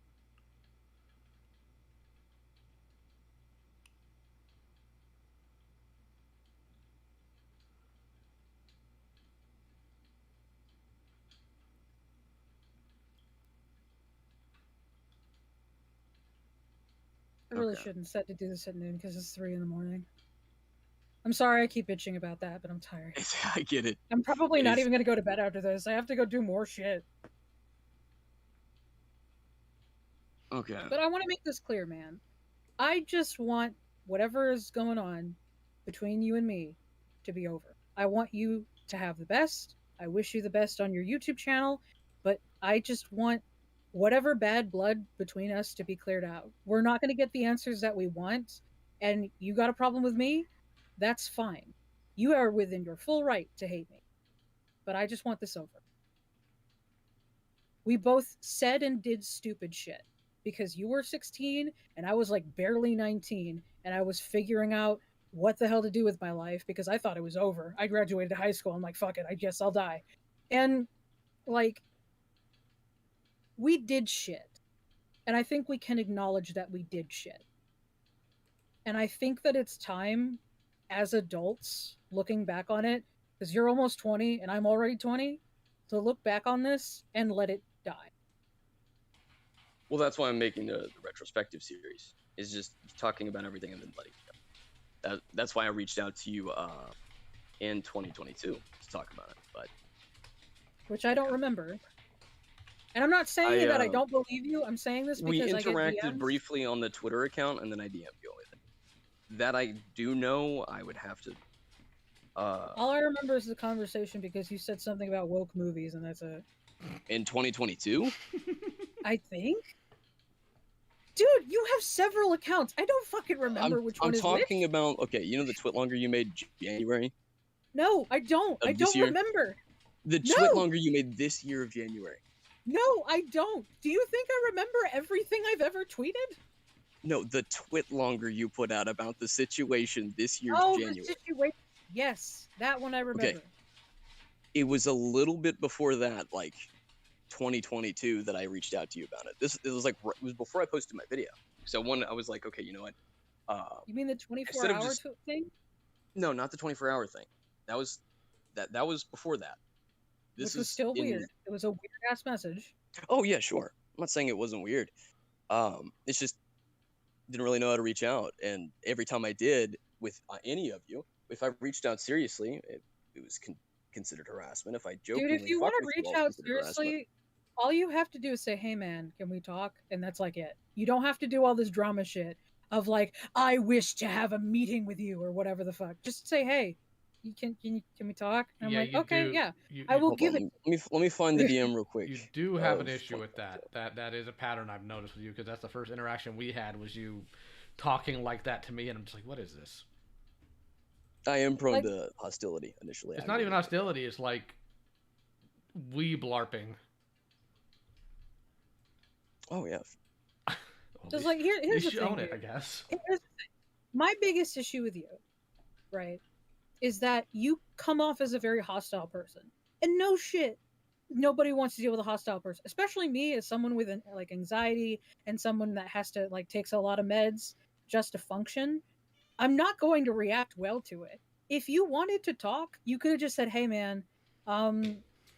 I really Okay. shouldn't set to do this at noon because it's 3 in the morning. I'm sorry I keep bitching about that, but I'm tired. I get it. I'm probably It not is- even going to go to bed after this. I have to go do more shit. Okay. But I want to make this clear, man. I just want whatever is going on between you and me to be over. I want you to have the best. I wish you the best on your YouTube channel, but I just want whatever bad blood between us to be cleared out. We're not going to get the answers that we want, and you got a problem with me? That's fine. You are within your full right to hate me. But I just want this over. We both said and did stupid shit because you were 16 and I was like barely 19, and I was figuring out what the hell to do with my life because I thought it was over. I graduated high school. I'm like, fuck it, I guess I'll die. And like, we did shit. And I think we can acknowledge that we did shit. And I think that it's time as adults looking back on it, because you're almost 20 and I'm already 20, to look back on this and let it die. Well, that's why I'm making the retrospective series. Is just talking about everything and then letting it go. That's why I reached out to you in 2022 to talk about it. But which I don't remember. And I'm not saying that I don't believe you. I'm saying this because we I get interacted DMs. briefly on the Twitter account, and then I DM'd you with it. That I do know. I would have to. All I remember is the conversation because you said something about woke movies, and that's it. In 2022? I think. Dude, you have several accounts. I don't fucking remember which one is which. I'm talking about. Okay, you know the twit longer you made January? No, I don't. I don't remember. The twit longer you made this year of January. No, I don't. Do you think I remember everything I've ever tweeted? No, the twit longer you put out about the situation this year's January. The situation. Yes, that one I remember. Okay. It was a little bit before that, like 2022, that I reached out to you about it. It was before I posted my video. So I was like, okay, you know what? You mean the 24-hour thing? No, not the 24-hour thing. That was before that. Which was still weird. It was a weird ass message. Oh yeah, sure. I'm not saying it wasn't weird. It's just didn't really know how to reach out, and every time I did with any of you, if I reached out seriously, it was considered harassment. If I jokingly, dude, if you want to reach out seriously, all you have to do is say, "Hey man, can we talk?" And that's like it. You don't have to do all this drama shit of like, "I wish to have a meeting with you" or whatever the fuck. Just say, "Hey, can we talk?" And I'm like, okay, yeah, I will give it. Let me find the DM real quick. You do have an issue with that. That is a pattern I've noticed with you, because that's the first interaction we had was you talking like that to me, and I'm just like, what is this? I am prone to hostility initially. It's not even hostility. It's like weeb larping. Oh yeah. Just like here's the thing. It, I guess. Here's the thing. My biggest issue with you, right, is that you come off as a very hostile person. And no shit, nobody wants to deal with a hostile person, especially me as someone with like anxiety and someone that has to like takes a lot of meds just to function. I'm not going to react well to it. If you wanted to talk, you could have just said, "Hey man,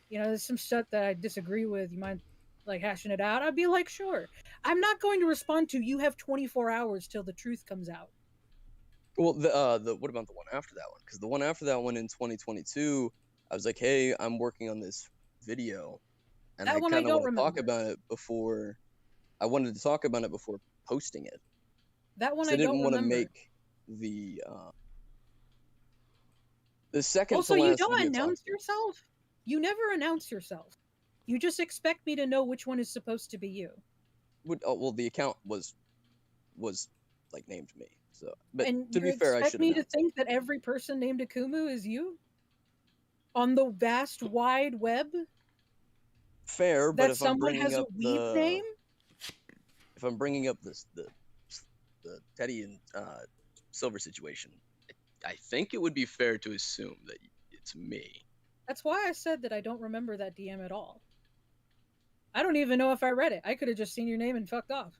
there's some stuff that I disagree with. You mind like hashing it out?" I'd be like, "Sure." I'm not going to respond to, "You have 24 hours till the truth comes out." Well, what about the one after that one? Because the one after that one in 2022, I was like, "Hey, I'm working on this video," and I kind of want to talk about it before. I wanted to talk about it before posting it. That one I didn't want to make the second. Also, you don't announce yourself. You never announce yourself. You just expect me to know which one is supposed to be you. Well, the account was like named me. So, but And to you be fair, I expect should me have to known. think that every person named Akumu is you? On the vast wide web? Fair, but That if I'm someone bringing has a up weeb name? if I'm bringing up the Teddy and Silver situation, I think it would be fair to assume that it's me. That's why I said that I don't remember that DM at all. I don't even know if I read it. I could have just seen your name and fucked off.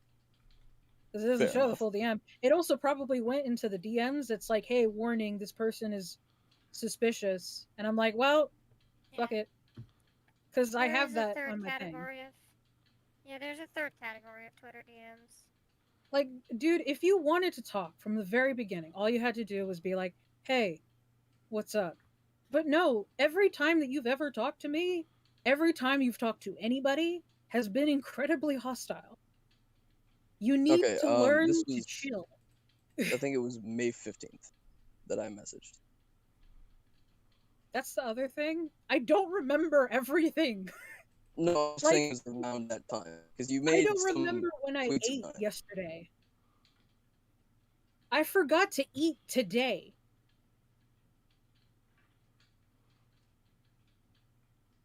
Because it doesn't Fair show the enough. full DM. It also probably went into the DMs. It's like, hey, warning, this person is suspicious. And I'm like, well, fuck it. Because I There have is a that third on my thing. category of. Yeah, there's a third category of Twitter DMs. Like, dude, if you wanted to talk from the very beginning, all you had to do was be like, hey, what's up? But no, every time that you've ever talked to me, every time you've talked to anybody, has been incredibly hostile. You need Okay, to learn this to was chill. I think it was May 15th that I messaged. That's the other thing. I don't remember everything. No, I'm Like, saying it was around that time because you I made don't some remember when I tweets ate about it. yesterday. I forgot to eat today.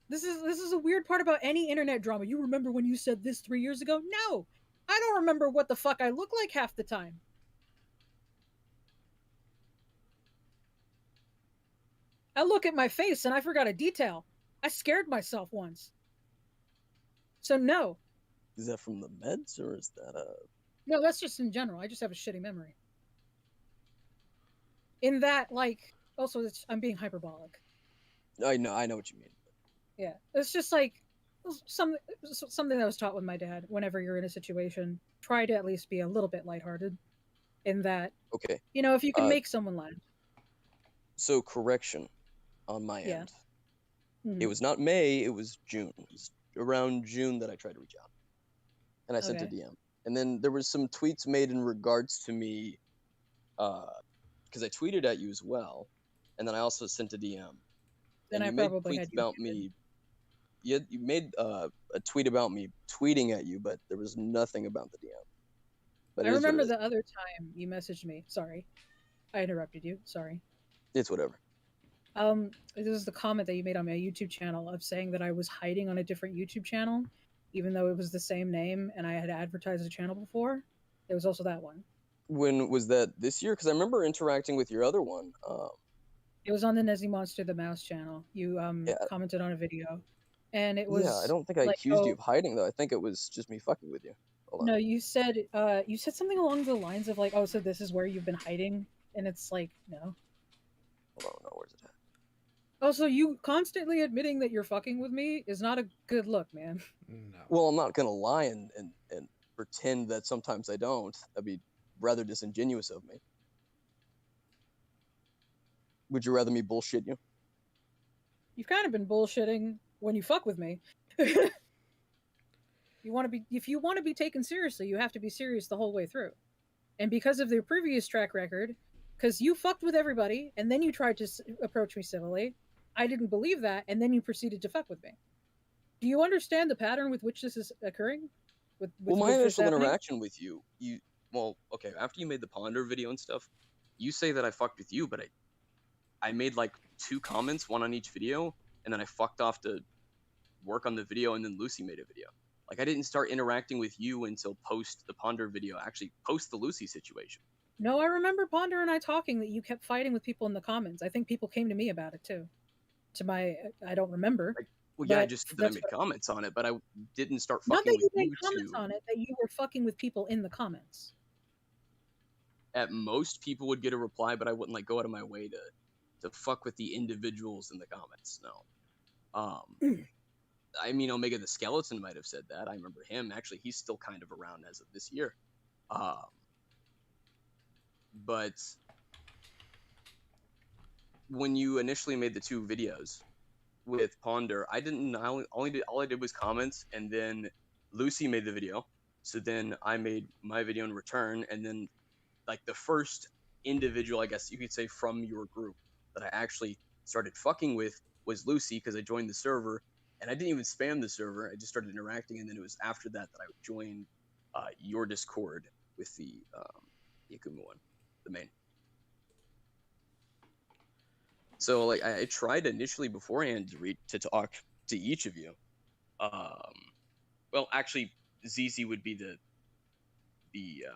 This is a weird part about any internet drama. You remember when you said this 3 years ago? No, I don't remember what the fuck I look like half the time. I look at my face and I forgot a detail. I scared myself once. So no. Is that from the meds or is that No, that's just in general. I just have a shitty memory. In that, like, also I'm being hyperbolic. I know what you mean. Yeah, it's just like something that was taught with my dad. Whenever you're in a situation, try to at least be a little bit lighthearted. In that, Okay. you know, if you can make someone laugh. So correction on my Yeah. end. Mhm. It was not May, it was June. It was around June that I tried to reach out. And I sent a Okay. DM. And then there was some tweets made in regards to me because I tweeted at you as well. And then I also sent a DM. Then and I you made probably tweets had you about muted. me. You made a tweet about me tweeting at you, but there was nothing about the DM. But I it is what remember it is. the other time you messaged me. Sorry, I interrupted you. Sorry. It's whatever. This is the comment that you made on my YouTube channel of saying that I was hiding on a different YouTube channel, even though it was the same name and I had advertised the channel before. It was also that one. When was that? This year? Because I remember interacting with your other one. It was on the Nezziemonster the Mouse channel. You Yeah. commented on a video, and it was Yeah, I don't think I like, accused you of hiding though. I think it was just me fucking with you. Hold on. no, you said something along the lines of like, oh, so this is where you've been hiding, and it's like, no. Hold on, no, where's it at? Also, you constantly admitting that you're fucking with me is not a good look, man. No. Well, I'm not gonna lie and pretend that sometimes I don't. That'd be rather disingenuous of me. Would you rather me bullshit you? You've kind of been bullshitting when you fuck with me. If you want to be taken seriously, you have to be serious the whole way through. And because of their previous track record, because you fucked with everybody and then you tried to approach me civilly, I didn't believe that, and then you proceeded to fuck with me. Do you understand the pattern with which this is occurring? Well, my initial interaction with you, okay, after you made the Ponder video and stuff, you say that I fucked with you, but I made like 2 comments, one on each video, and then I fucked off to work on the video, and then Lucy made a video. Like, I didn't start interacting with you until post the Ponder video, actually post the Lucy situation. No, I remember Ponder and I talking that you kept fighting with people in the comments. I think people came to me about it too. I don't remember. Well, yeah, I just said that I made comments on it, but I didn't start fucking not that you with made you comments on it, that you were fucking with people in the comments. At most, people would get a reply, but I wouldn't like go out of my way to fuck with the individuals in the comments. No. I mean, Omega the Skeleton might have said that. I remember him. Actually, he's still kind of around as of this year. But when you initially made the 2 videos with Ponder, all I did was comments, and then Lucy made the video. So then I made my video in return, and then like the first individual, I guess you could say, from your group that I actually started fucking with was Lucy, because I joined the server, and I didn't even spam the server. I just started interacting, and then it was after that I joined your Discord with the Akumu one, the main. So like I tried initially beforehand to talk to each of you. Well, actually, ZZ would be the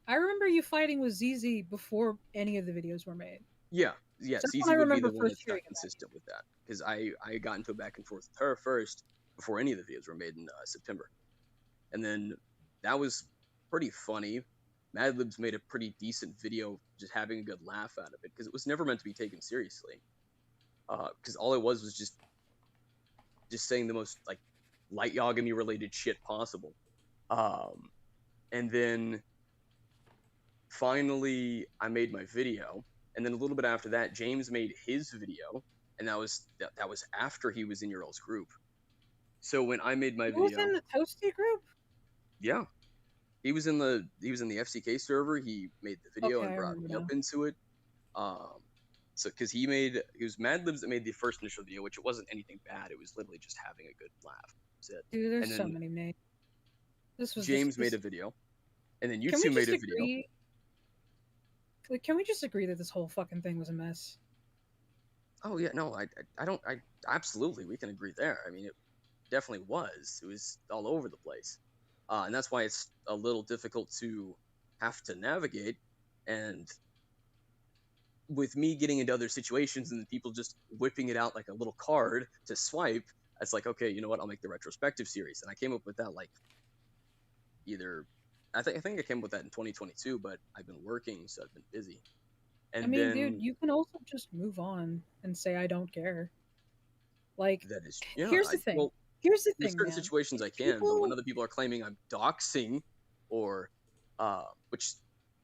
I remember you fighting with ZZ before any of the videos were made. yeah. That's ZZ when I would be the remember one first that's not hearing about consistent with that, because I got into a back and forth with her first before any of the videos were made in September, and then that was pretty funny. Madlibbs made a pretty decent video, just having a good laugh out of it, because it was never meant to be taken seriously. Because all it was just saying the most like light Yagami related shit possible. And then finally I made my video, and then a little bit after that, James made his video, and that was after he was in your all's group. So when I made my He video, was in the Toasty group? yeah, he was in the FCK server. He made the video Okay, and I brought remember me up now. into it. So because he was Madlibbs that made the first initial video, which it wasn't anything bad. It was literally just having a good laugh. That's it. Dude, there's And so then many names. This was James made a video, and then you Can two we made just a video. agree? Like, can we just agree that this whole fucking thing was a mess? Oh yeah, no, I don't, I absolutely, we can agree there. I mean, it definitely was. It was all over the place, and that's why it's a little difficult to have to navigate. And with me getting into other situations and people just whipping it out like a little card to swipe, it's like, okay, you know what? I'll make the retrospective series, and I came up with that like either. I think I came up with that in 2022, but I've been working, so I've been busy. And I mean, then dude, you can also just move on and say I don't care. Like, that is, yeah. here's the thing. Well, Here's the there's thing, certain man. situations I can, but when other people are claiming I'm doxing, or which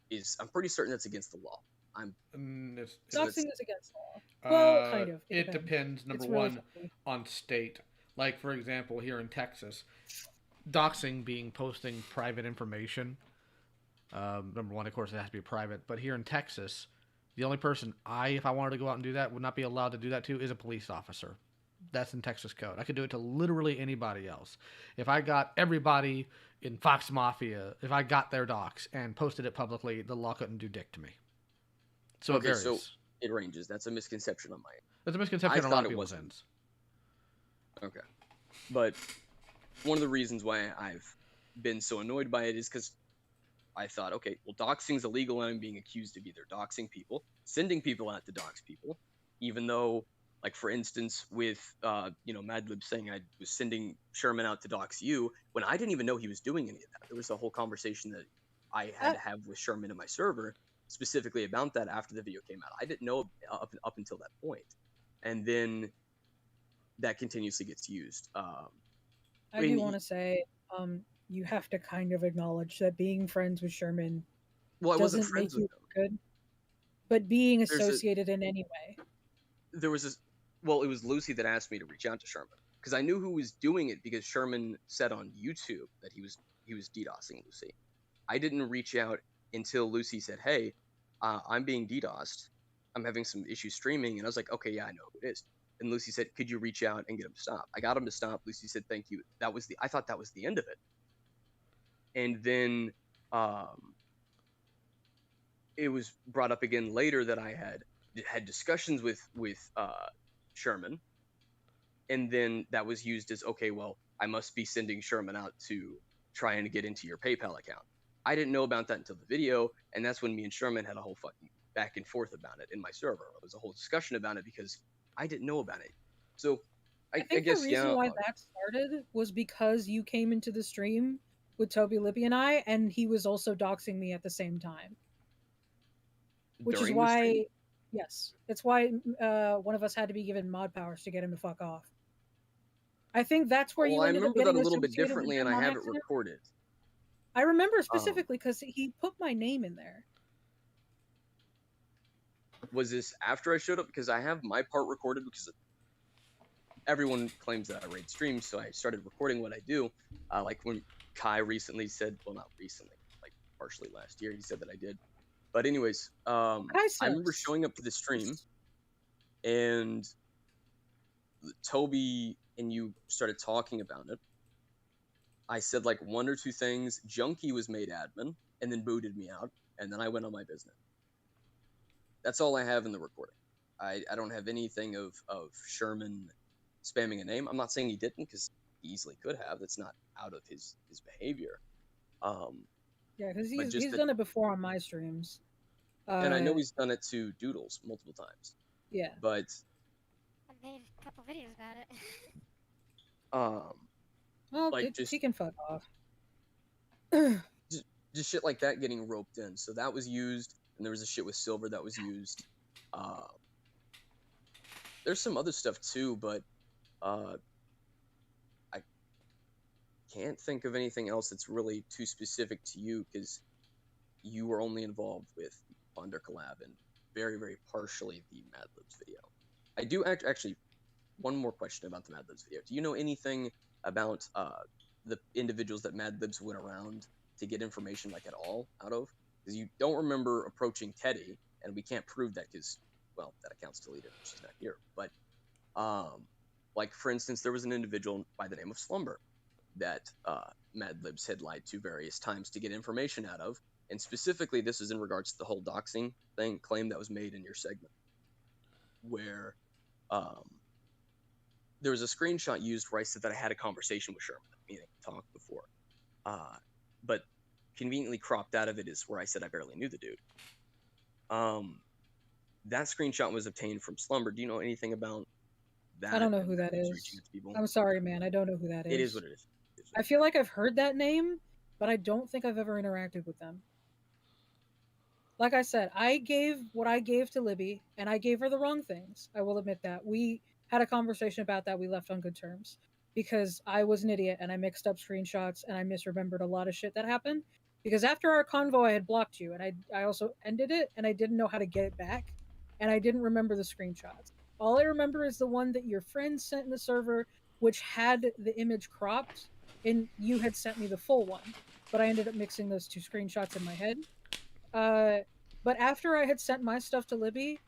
is, I'm pretty certain that's against the law. Doxing is against the law. Well, kind of. It depends. Number It's really one, funny. on state. Like for example, here in Texas, doxing being posting private information. Number one, of course, it has to be private. But here in Texas, the only person if I wanted to go out and do that, would not be allowed to do that to is a police officer. That's in Texas code. I could do it to literally anybody else. If I got everybody in Fox Mafia, if I got their docs and posted it publicly, the law couldn't do dick to me. So Okay, it varies. so it ranges. That's a misconception on my end. That's a misconception on a lot thought of it people's wasn't. ends. Okay. But one of the reasons why I've been so annoyed by it is because I thought, okay, well, doxing's illegal and I'm being accused of either doxing people, sending people out to dox people, even though, like, for instance, with, Madlibb saying I was sending Sherman out to dox you, when I didn't even know he was doing any of that. There was a whole conversation that I had to have with Sherman in my server specifically about that after the video came out. I didn't know up until that point. And then that continuously gets used. I do want to say, you have to kind of acknowledge that being friends with Sherman well, I wasn't doesn't friends make with you him. good, but being There's associated in any way. There was this. Well, it was Lucy that asked me to reach out to Sherman because I knew who was doing it, because Sherman said on YouTube that he was DDoSing Lucy. I didn't reach out until Lucy said, "Hey, I'm being DDoSed. I'm having some issues streaming," and I was like, "Okay, yeah, I know who it is." And Lucy said, "Could you reach out and get him to stop?" I got him to stop. Lucy said, "Thank you." I thought that was the end of it. And then it was brought up again later that I had discussions with Sherman, and then that was used as, okay, well, I must be sending Sherman out to try and get into your PayPal account. I didn't know about that until the video, and that's when me and Sherman had a whole fucking back and forth about it in my server. There was a whole discussion about it because I didn't know about it. So I think guess, the reason why that started was because you came into the stream with Toby, Libby, and I, and he was also doxing me at the same time. Which is why, yes, it's why one of us had to be given mod powers to get him to fuck off. I think that's where you ended up getting that a little bit associated differently, with and him I on have it accident. recorded. I remember specifically because he put my name in there. Was this after I showed up? Because I have my part recorded, because everyone claims that I raid streams, so I started recording what I do. Like when Kai recently said, well, not recently, like partially last year, he said that I did. But anyways, I remember showing up to the stream, and Toby and you started talking about it, I said like 1 or 2 things. Junkie was made admin and then booted me out, and then I went on my business. That's all I have in the recording. I don't have anything of Sherman spamming a name. I'm not saying he didn't, because he easily could have. That's not out of his behavior. Yeah, because but just he's that- done it before on my streams. and I know he's done it to Doodles multiple times. Yeah. But I made a couple videos about it. Well, like, just- he can fuck off. just shit like that getting roped in. So that was used, and there was a shit with Silver that was used. There's some other stuff too, but I can't think of anything else that's really too specific to you, because you were only involved with Thunder collab and very, very partially the Madlibbs video. I do actually one more question about the Madlibbs video. Do you know anything about the individuals that Madlibbs went around to get information like at all out of? Because you don't remember approaching Teddy, and we can't prove that because, well, that account's deleted. She's not here. But like, for instance, there was an individual by the name of Slumber that Madlibbs had lied to various times to get information out of, and specifically this is in regards to the whole doxing claim that was made in your segment, where there was a screenshot used where I said that I had a conversation with Sherman, meaning talked before, but conveniently cropped out of it is where I said I barely knew the dude. That screenshot was obtained from Slumber. Do you know anything about that? I don't know who that is. I'm sorry, man. I don't know who that is. It is what it is. I feel like I've heard that name, but I don't think I've ever interacted with them. Like I said, I gave what I gave to Libby, and I gave her the wrong things. I will admit that. We had a conversation about that. We left on good terms because I was an idiot and I mixed up screenshots and I misremembered a lot of shit that happened. Because after our convo, I had blocked you, and I also ended it, and I didn't know how to get it back, and I didn't remember the screenshots. All I remember is the one that your friend sent in the server, which had the image cropped, and you had sent me the full one. But I ended up mixing those 2 screenshots in my head. But after I had sent my stuff to Libby,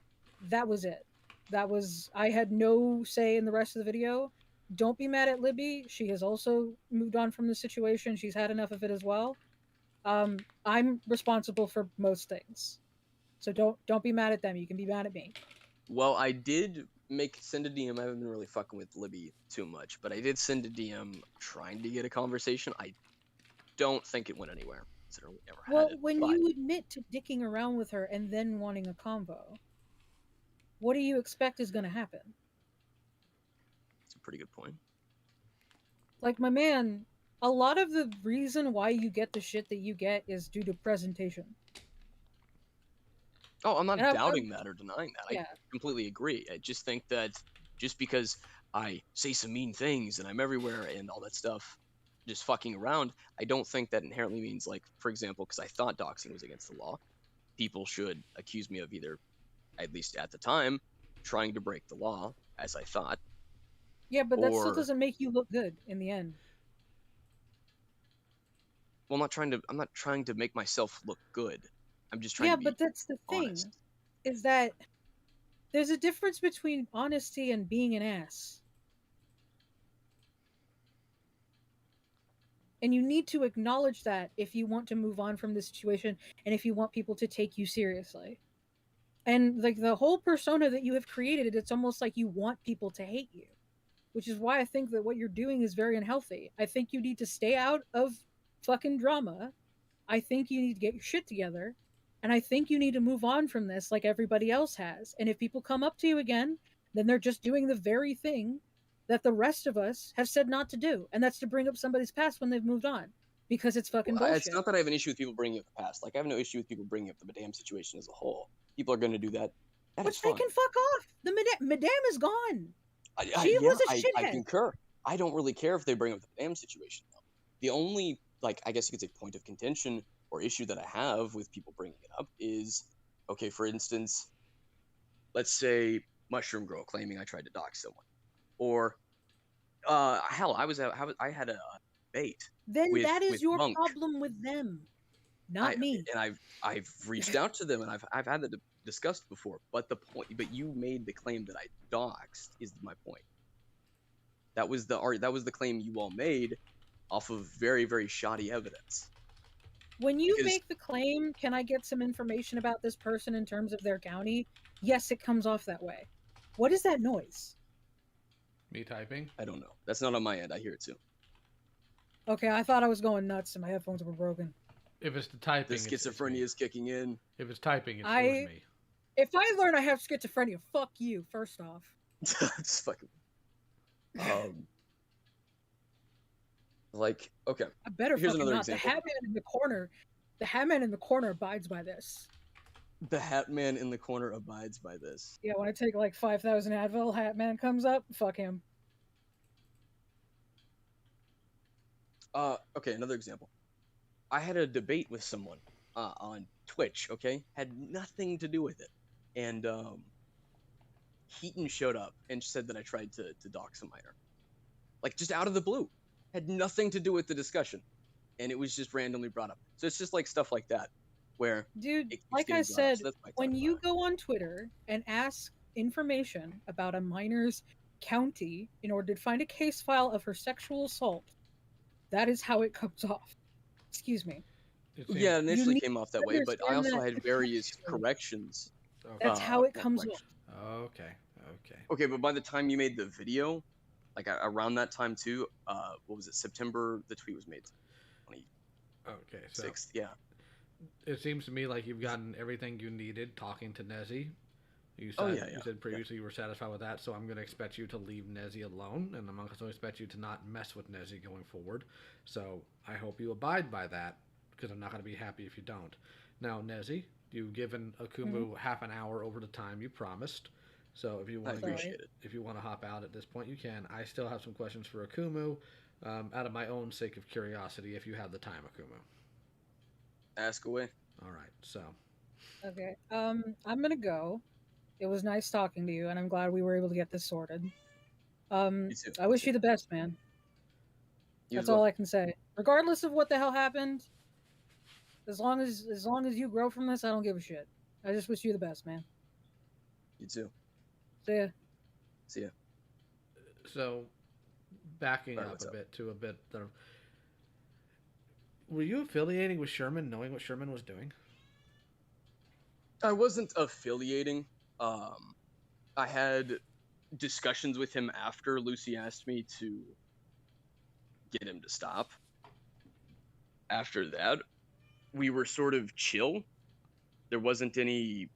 that was it. I had no say in the rest of the video. Don't be mad at Libby. She has also moved on from the situation. She's had enough of it as well. I'm responsible for most things. So don't be mad at them. You can be mad at me. Well, I did send a DM. I haven't been really fucking with Libby too much, but I did send a DM trying to get a conversation. I don't think it went anywhere. We never had it, when you admit to dicking around with her and then wanting a convo, what do you expect is going to happen? That's a pretty good point. Like, my man, a lot of the reason why you get the shit that you get is due to presentation. Oh, I'm not doubting that or denying that. Yeah. I completely agree. I just think that just because I say some mean things and I'm everywhere and all that stuff, just fucking around, I don't think that inherently means, like, for example, because I thought doxing was against the law, people should accuse me of either, at least at the time, trying to break the law, as I thought. Yeah, but that still doesn't make you look good in the end. Well, I'm not trying to make myself look good. I'm just trying to be but that's the thing, honest. Is that there's a difference between honesty and being an ass. And you need to acknowledge that if you want to move on from the situation and if you want people to take you seriously. And like the whole persona that you have created, it's almost like you want people to hate you, which is why I think that what you're doing is very unhealthy. I think you need to stay out of fucking drama. I think you need to get your shit together. And I think you need to move on from this like everybody else has. And if people come up to you again, then they're just doing the very thing that the rest of us have said not to do, and that's to bring up somebody's past when they've moved on, because it's fucking bullshit. It's not that I have an issue with people bringing up the past. Like, I have no issue with people bringing up the Madame situation as a whole. People are going to do that. Which they can fuck off. The Madame is gone. She was a shithead. I concur. I don't really care if they bring up the Madame situation, though. The only, like, I guess you could say point of contention or issue that I have with people bringing it up is, okay, for instance, let's say Mushroom Girl claiming I tried to dox someone. Or, hell, I had a debate. Then that is your Monk. problem with them, not me. And I've reached out to them, and I've had that discussed before. But you made the claim that I doxed is my point. That was the claim you all made off of very, very shoddy evidence. When you Because- make the claim, can I get some information about this person in terms of their county? Yes, it comes off that way. What is that noise? Me typing. I don't know. That's not on my end. I hear it too. Okay, I thought I was going nuts and my headphones were broken. If it's the typing, The it's schizophrenia me. is kicking in. If it's typing, it's I- me. If I learn I have schizophrenia, fuck you, first off. It's fucking. Like, okay. I better Here's fucking another not. example. The hat man in the corner abides by this. The Hat Man in the corner abides by this. Yeah, when I take like 5,000 Advil, hat man comes up, fuck him. Okay, another example. I had a debate with someone on Twitch, okay? Had nothing to do with it. And Heaton showed up and said that I tried to dox a minor. Like, just out of the blue. Had nothing to do with the discussion. And it was just randomly brought up. So it's just like stuff like that, where Dude, it keeps like getting I brought up. said, So that's my when thought you about it. go on Twitter and ask information about a minor's county in order to find a case file of her sexual assault, that is how it comes off. Excuse me. It seems- Yeah, it initially need came off that to way, but I also understand that had various contextually. corrections. Okay. That's how it not comes off. corrections. Okay. Okay. Okay, but by the time you made the video, like around that time too, what was it? September. The tweet was made. Okay. So 6th. Yeah. it seems to me like you've gotten everything you needed talking to Nezzie. You said, Oh, yeah, you yeah, said previously you were satisfied with that, so I'm going to expect you to leave Nezzie alone, and I'm also expect you to not mess with Nezzie going forward. So I hope you abide by that, because I'm not going to be happy if you don't. Now, Nezzie, you've given Akumu half an hour over the time you promised. So if you I want to appreciate it. if you want to hop out at this point, you can. I still have some questions for Akumu, out of my own sake of curiosity, if you have the time, Akumu. Ask away. All right, so Okay. I'm gonna go. It was nice talking to you, and I'm glad we were able to get this sorted. Me too. I me wish too. you the best, man. You as That's well. all I can say. Regardless of what the hell happened, as long as you grow from this, I don't give a shit. I just wish you the best, man. You too. See ya. See ya. So, backing Alright, up what's a up? bit to a bit of, were you affiliating with Sherman, knowing what Sherman was doing? I wasn't affiliating. I had discussions with him after Lucy asked me to get him to stop. After that, we were sort of chill. There wasn't any.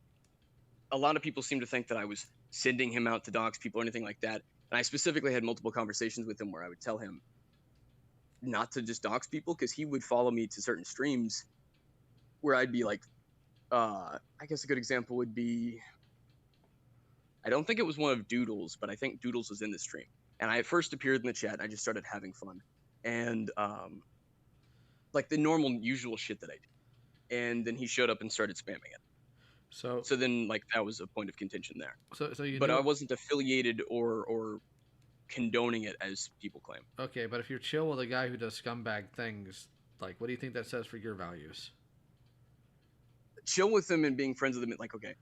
A lot of people seem to think that I was sending him out to dox people or anything like that. And I specifically had multiple conversations with him where I would tell him not to just dox people, because he would follow me to certain streams where I'd be like, I guess a good example would be, I don't think it was one of Doodle's, but I think Doodle's was in the stream. And I first appeared in the chat, and I just started having fun. And like the normal, usual shit that I do. And then he showed up and started spamming it. So, So then, like, that was a point of contention there. so you But knew, I wasn't affiliated or condoning it as people claim. okay, but if you're chill with a guy who does scumbag things, like, what do you think that says for your values? Chill with him and being friends with him, like, okay,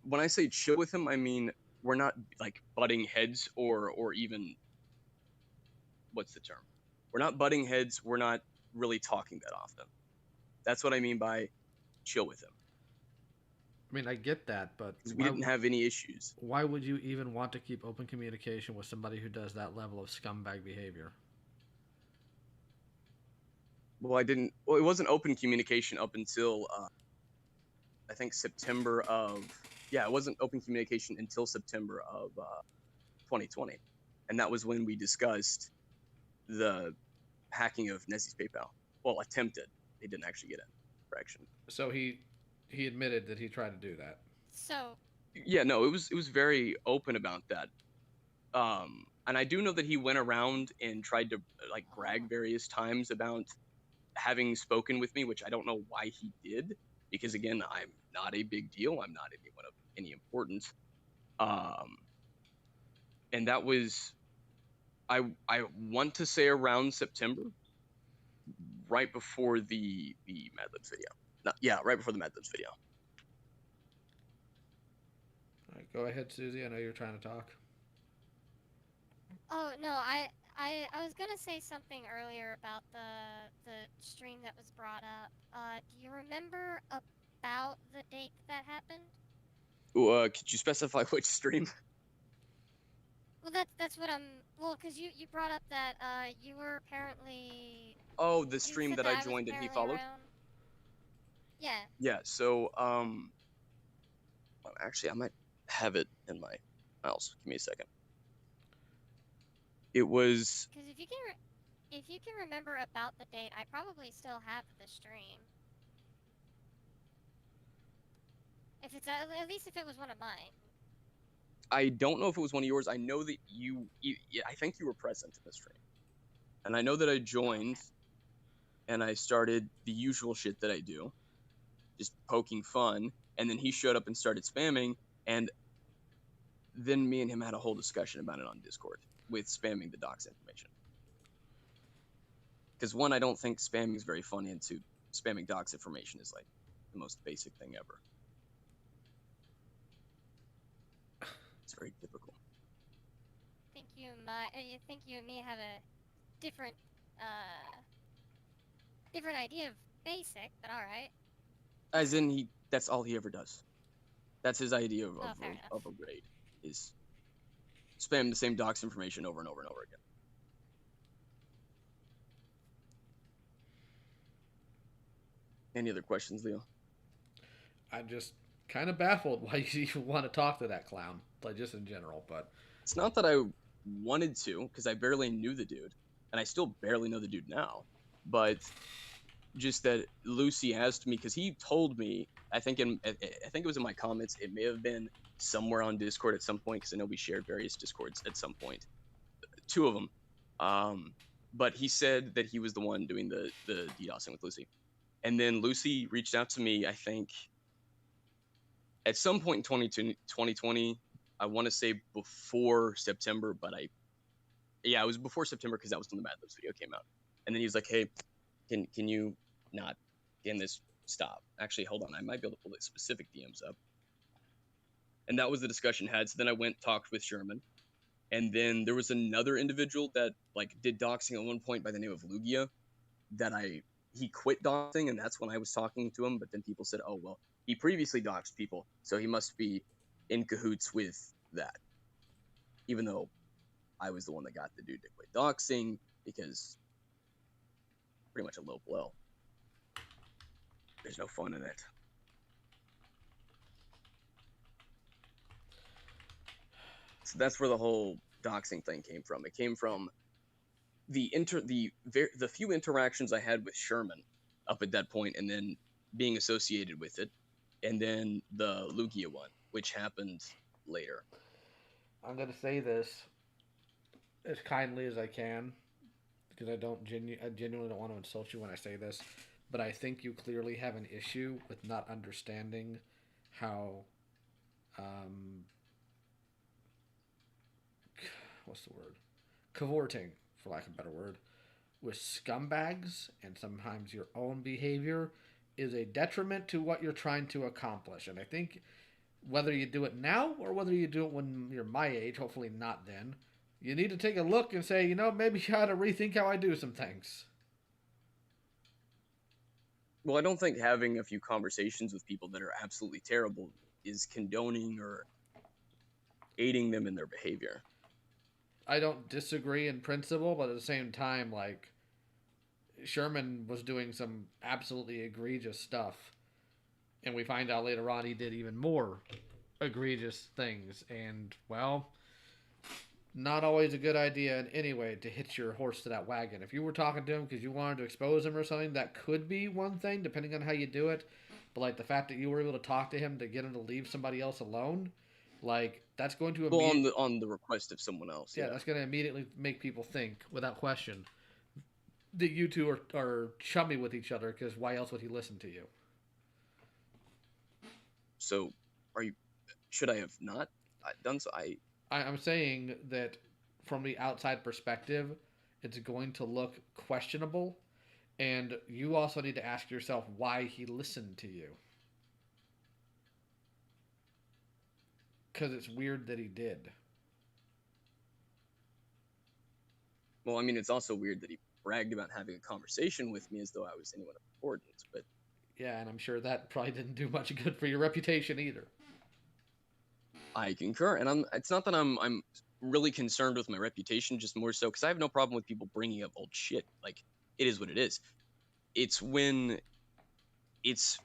when I say chill with him, I mean we're not like butting heads or even, what's the term? We're not butting heads. We're not really talking that often. That's what I mean by chill with him, I mean, I get that, but because we didn't have any issues. why would you even want to keep open communication with somebody who does that level of scumbag behavior? Well, it wasn't open communication up until I think September of, it wasn't open communication until September of 2020, and that was when we discussed the hacking of Nessie's PayPal. Well, attempted. They didn't actually get in for action. So he admitted that he tried to do that. So, Yeah, no, it was very open about that. And I do know that he went around and tried to like brag various times about having spoken with me, which I don't know why he did, because again, I'm not a big deal. I'm not anyone of any importance. And that was, I want to say around September, right before the Madlibbs video. No, yeah, right before the Madlibbs video. All right, go ahead, Susie. I know you're trying to talk. oh no, I I was gonna say something earlier about the stream that was brought up. Do you remember about the date that happened? Could you specify which stream? Well, that's what I'm. Well, because you brought up that you were apparently Oh, the you stream said that I that I was joined and he apparently followed? around. Yeah. Yeah, so, actually, I might have it in my mouse. Give me a second. It was, Because if you can remember about the date, I probably still have the stream. If it's at least if it was one of mine. I don't know if it was one of yours. I know that I think you were present in the stream. And I know that I joined and I started the usual shit that I do, just poking fun. And then he showed up and started spamming. And then me and him had a whole discussion about it on Discord with spamming the docs information. Because one, I don't think spamming is very funny, and two, spamming docs information is like the most basic thing ever. It's very typical. I think you and me have a different different idea of basic, but all right. As in, that's all he ever does. That's his idea of a raid, is spam the same docs information over and over and over again. Any other questions, Leo? I'm just kind of baffled why you even want to talk to that clown, like just in general. But it's not that I wanted to, because I barely knew the dude, and I still barely know the dude now. But just that Lucy asked me, because he told me, I think it was in my comments. It may have been somewhere on Discord at some point, because I know we shared various Discords at some point, 2 of them. But he said that he was the one doing the DDoSing with Lucy. And then Lucy reached out to me, I think, at some point in 2020, I want to say before September, but it was before September, because that was when the Madlibbs video came out. And then he was like, hey, can you not, can this stop? Actually, hold on, I might be able to pull the specific DMs up. And that was the discussion had. So then I went talked with Sherman. And then there was another individual that like did doxing at one point by the name of Lugia that he quit doxing, and that's when I was talking to him. But then people said, oh, well, he previously doxed people, so he must be in cahoots with that. Even though I was the one that got the dude to quit doxing, because pretty much a low blow. There's no fun in it. So that's where the whole doxing thing came from. It came from the few interactions I had with Sherman up at that point, and then being associated with it, and then the Lugia one, which happened later. I'm gonna say this as kindly as I can, because I genuinely don't want to insult you when I say this, but I think you clearly have an issue with not understanding how what's the word? Cavorting, for lack of a better word, with scumbags and sometimes your own behavior is a detriment to what you're trying to accomplish. And I think whether you do it now or whether you do it when you're my age, hopefully not then, you need to take a look and say, maybe I ought to rethink how I do some things. Well, I don't think having a few conversations with people that are absolutely terrible is condoning or aiding them in their behavior. I don't disagree in principle, but at the same time, like, Sherman was doing some absolutely egregious stuff. And we find out later on he did even more egregious things. And, well, not always a good idea in any way to hitch your horse to that wagon. If you were talking to him because you wanted to expose him or something, that could be one thing, depending on how you do it. But, like, the fact that you were able to talk to him to get him to leave somebody else alone, like, that's going to on the request of someone else. Yeah, that's going to immediately make people think, without question, that you two are chummy with each other, because why else would he listen to you? So, should I have not done so? I'm saying that from the outside perspective, it's going to look questionable, and you also need to ask yourself why he listened to you. Because it's weird that he did. Well, I mean, it's also weird that he bragged about having a conversation with me as though I was anyone of importance, but Yeah, and I'm sure that probably didn't do much good for your reputation either. I concur. And it's not that I'm really concerned with my reputation, just more so because I have no problem with people bringing up old shit. Like, it is what it is. It's when it's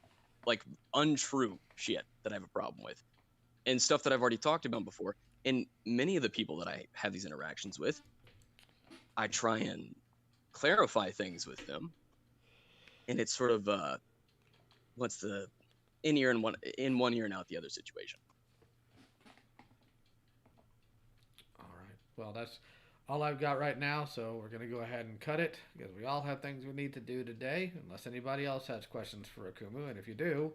like untrue shit that I have a problem with, and stuff that I've already talked about before. And many of the people that I have these interactions with, I try and clarify things with them, and it's sort of what's the in one ear and out the other situation. All right. Well, that's all I've got right now, so we're going to go ahead and cut it because we all have things we need to do today, unless anybody else has questions for Akumu. And if you do,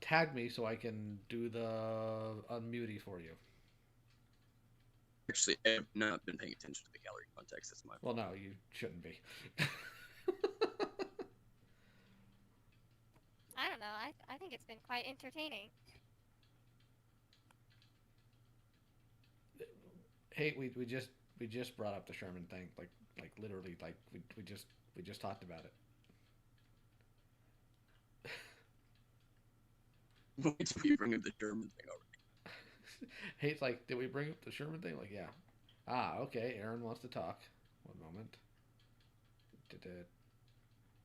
tag me so I can do the unmuting for you. Actually, I have not been paying attention to the gallery context. That's my fault. Well, no, you shouldn't be. I don't know. I think it's been quite entertaining. Hey, we just brought up the Sherman thing, like literally, like we just talked about it. Wait till we bring up the German thing already. Hey, it's like, did we bring up the Sherman thing? Like, yeah. Ah, okay. Aaron wants to talk. One moment.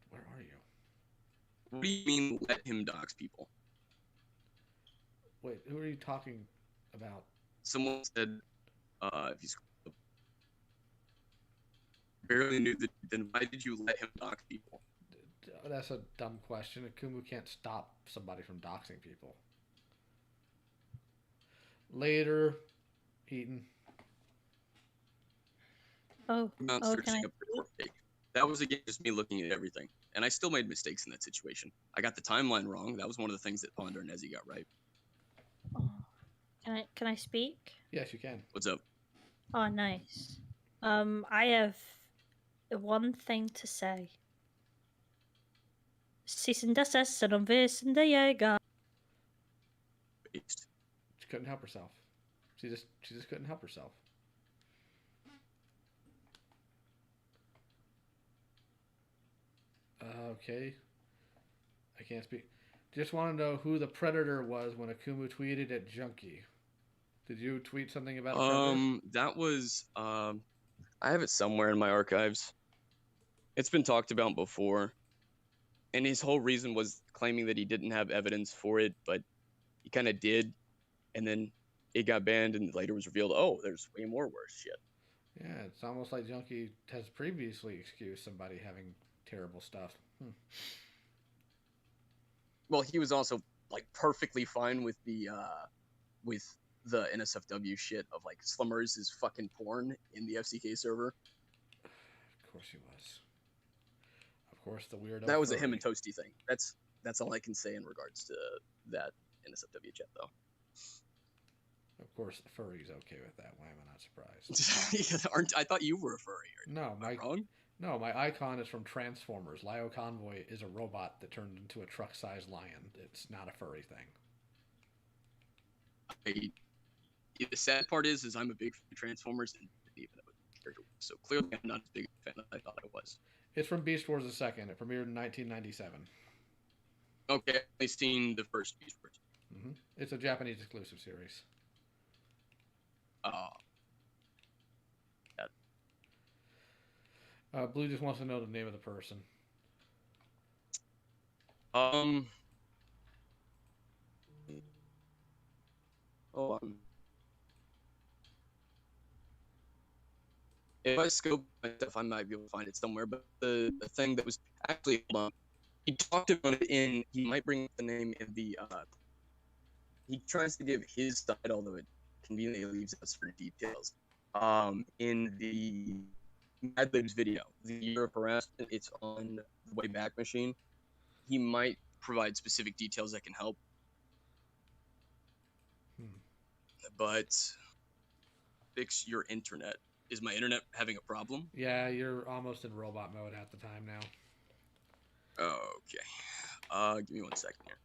Where are you? What do you mean, let him dox people? Wait, who are you talking about? Someone said, if he's barely knew that, then why did you let him dox people? That's a dumb question. Akumu can't stop somebody from doxing people. Later, Eaton. Oh, I'm not searching up the court cake. That was again just me looking at everything, and I still made mistakes in that situation. I got the timeline wrong. That was one of the things that Ponder and Nezzie got right. Oh. Can I speak? Yes, you can. What's up? Oh, nice. I have one thing to say. Sie sind das Essen und wir sind der Jäger. Based. She couldn't help herself. She just couldn't help herself. Okay. I can't speak. Just want to know who the predator was when Akumu tweeted at Junkie. Did you tweet something about a predator? That was I have it somewhere in my archives. It's been talked about before. And his whole reason was claiming that he didn't have evidence for it, but he kind of did. And then it got banned and later was revealed, oh, there's way more worse shit. Yeah, it's almost like Junkie has previously excused somebody having terrible stuff. Well, he was also like perfectly fine with the NSFW shit of like Slimurs is fucking porn in the FCK server. Of course he was. Of course, the weirdo. That was furry. a him and Toasty thing. That's all I can say in regards to that NSFW chat, though. Of course, the furry's okay with that. Why am I not surprised? I thought you were a furry. No, Am I wrong? No, my icon is from Transformers. Lio Convoy is a robot that turned into a truck-sized lion. It's not a furry thing. The sad part is I'm a big fan of Transformers and didn't even know the character was. So clearly I'm not as big a fan as I thought I was. It's from Beast Wars II. It premiered in 1997. Okay, I've only seen the first Beast Wars. Mm-hmm. It's a Japanese exclusive series. Blue just wants to know the name of the person. Oh, if I scope my stuff, I might be able to find it somewhere. But the thing that was actually, hold on, he talked about it in. He might bring up the name in the. He tries to give his side, although it conveniently leaves out certain details. In the Madlibbs video, the year of harassment, it's on the Wayback Machine. He might provide specific details that can help. But fix your internet. Is my internet having a problem? Yeah, you're almost in robot mode at the time now. Okay. Give me 1 second here.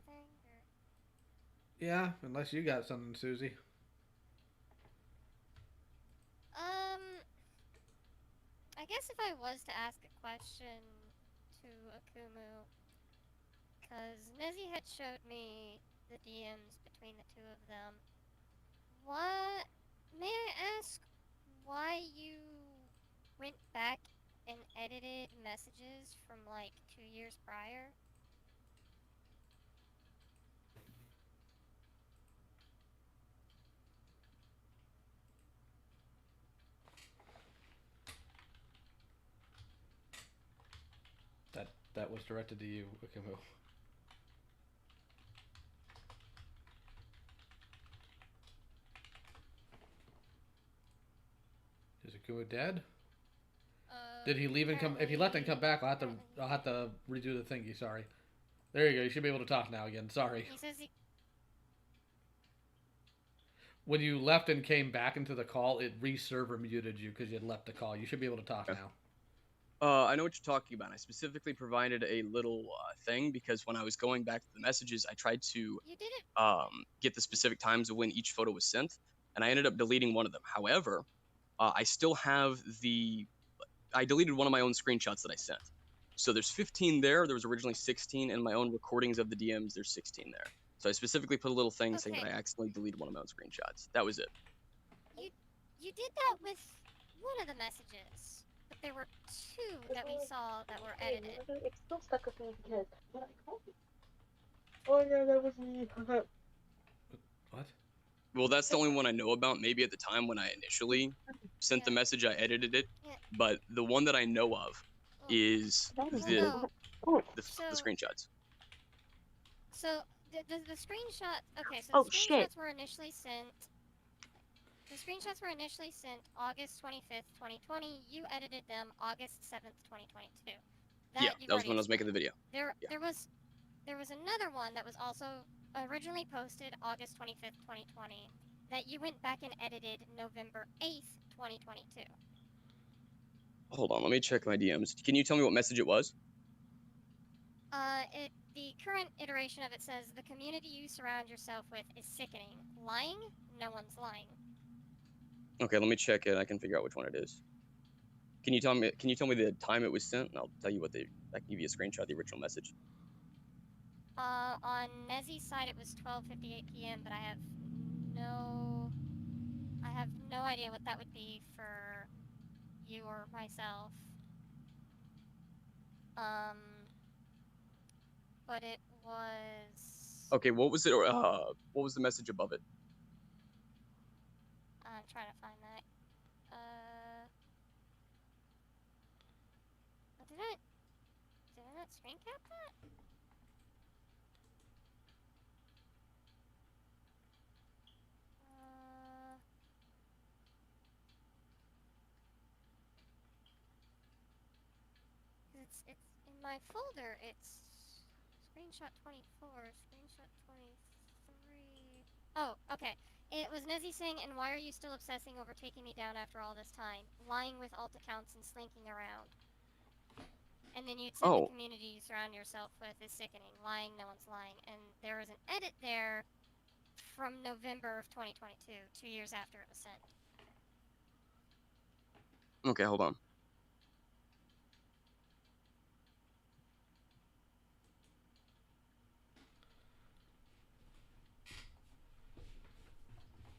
anything? Or... Yeah, unless you got something, Susie. I guess if I was to ask a question to Akumu, because Nezzie had showed me the DMs between the two of them. What? May I ask why you went back and edited messages from like 2 years prior? That was directed to you, Akumu. Is Akumu dead? Did he leave and come? If he left and come back, I'll have to redo the thingy. Sorry. There you go. You should be able to talk now again. Sorry. He says he... When you left and came back into the call, it re-server muted you because you had left the call. You should be able to talk now. I know what you're talking about. I specifically provided a little thing because when I was going back to the messages, I tried to You did it. get the specific times of when each photo was sent, and I ended up deleting one of them. However, I still have I deleted one of my own screenshots that I sent. So there's 15 there. There was originally 16, and my own recordings of the DMs, there's 16 there. So I specifically put a little thing saying that I accidentally deleted one of my own screenshots. That was it. You did that with one of the messages, but there were two that we saw that were edited. It's still stuck with me because when I called you. Oh yeah, that was me. What? Well, that's the only one I know about. Maybe at the time when I initially sent the message, I edited it. Yeah. But the one that I know of is the screenshots. So the screenshot. Okay, so the screenshots were initially sent. The screenshots were initially sent August 25th, 2020. You edited them August 7th, 2022. That was when I was making the video. There was another one that was also originally posted August 25th, 2020 that you went back and edited November 8th, 2022. Hold on, let me check my DMs. Can you tell me what message it was? The current iteration of it says, the community you surround yourself with is sickening. Lying? No one's lying. Okay, let me check it. I can figure out which one it is. Can you tell me the time it was sent? And I'll tell you I can give you a screenshot of the original message. On Nezzie's side it was 12:58 p.m., but I have no idea what that would be for you or myself. But it was... Okay, what was it? What was the message above it? I'm trying to find that. Did I not screen cap that? It's in my folder. It's screenshot 24, screenshot 23. Oh, okay. It was Nezzie saying, and why are you still obsessing over taking me down after all this time? Lying with alt accounts and slinking around. And then you'd said the community you surround yourself with is sickening. Lying, no one's lying. And there was an edit there from November of 2022, 2 years after it was sent. Okay, hold on.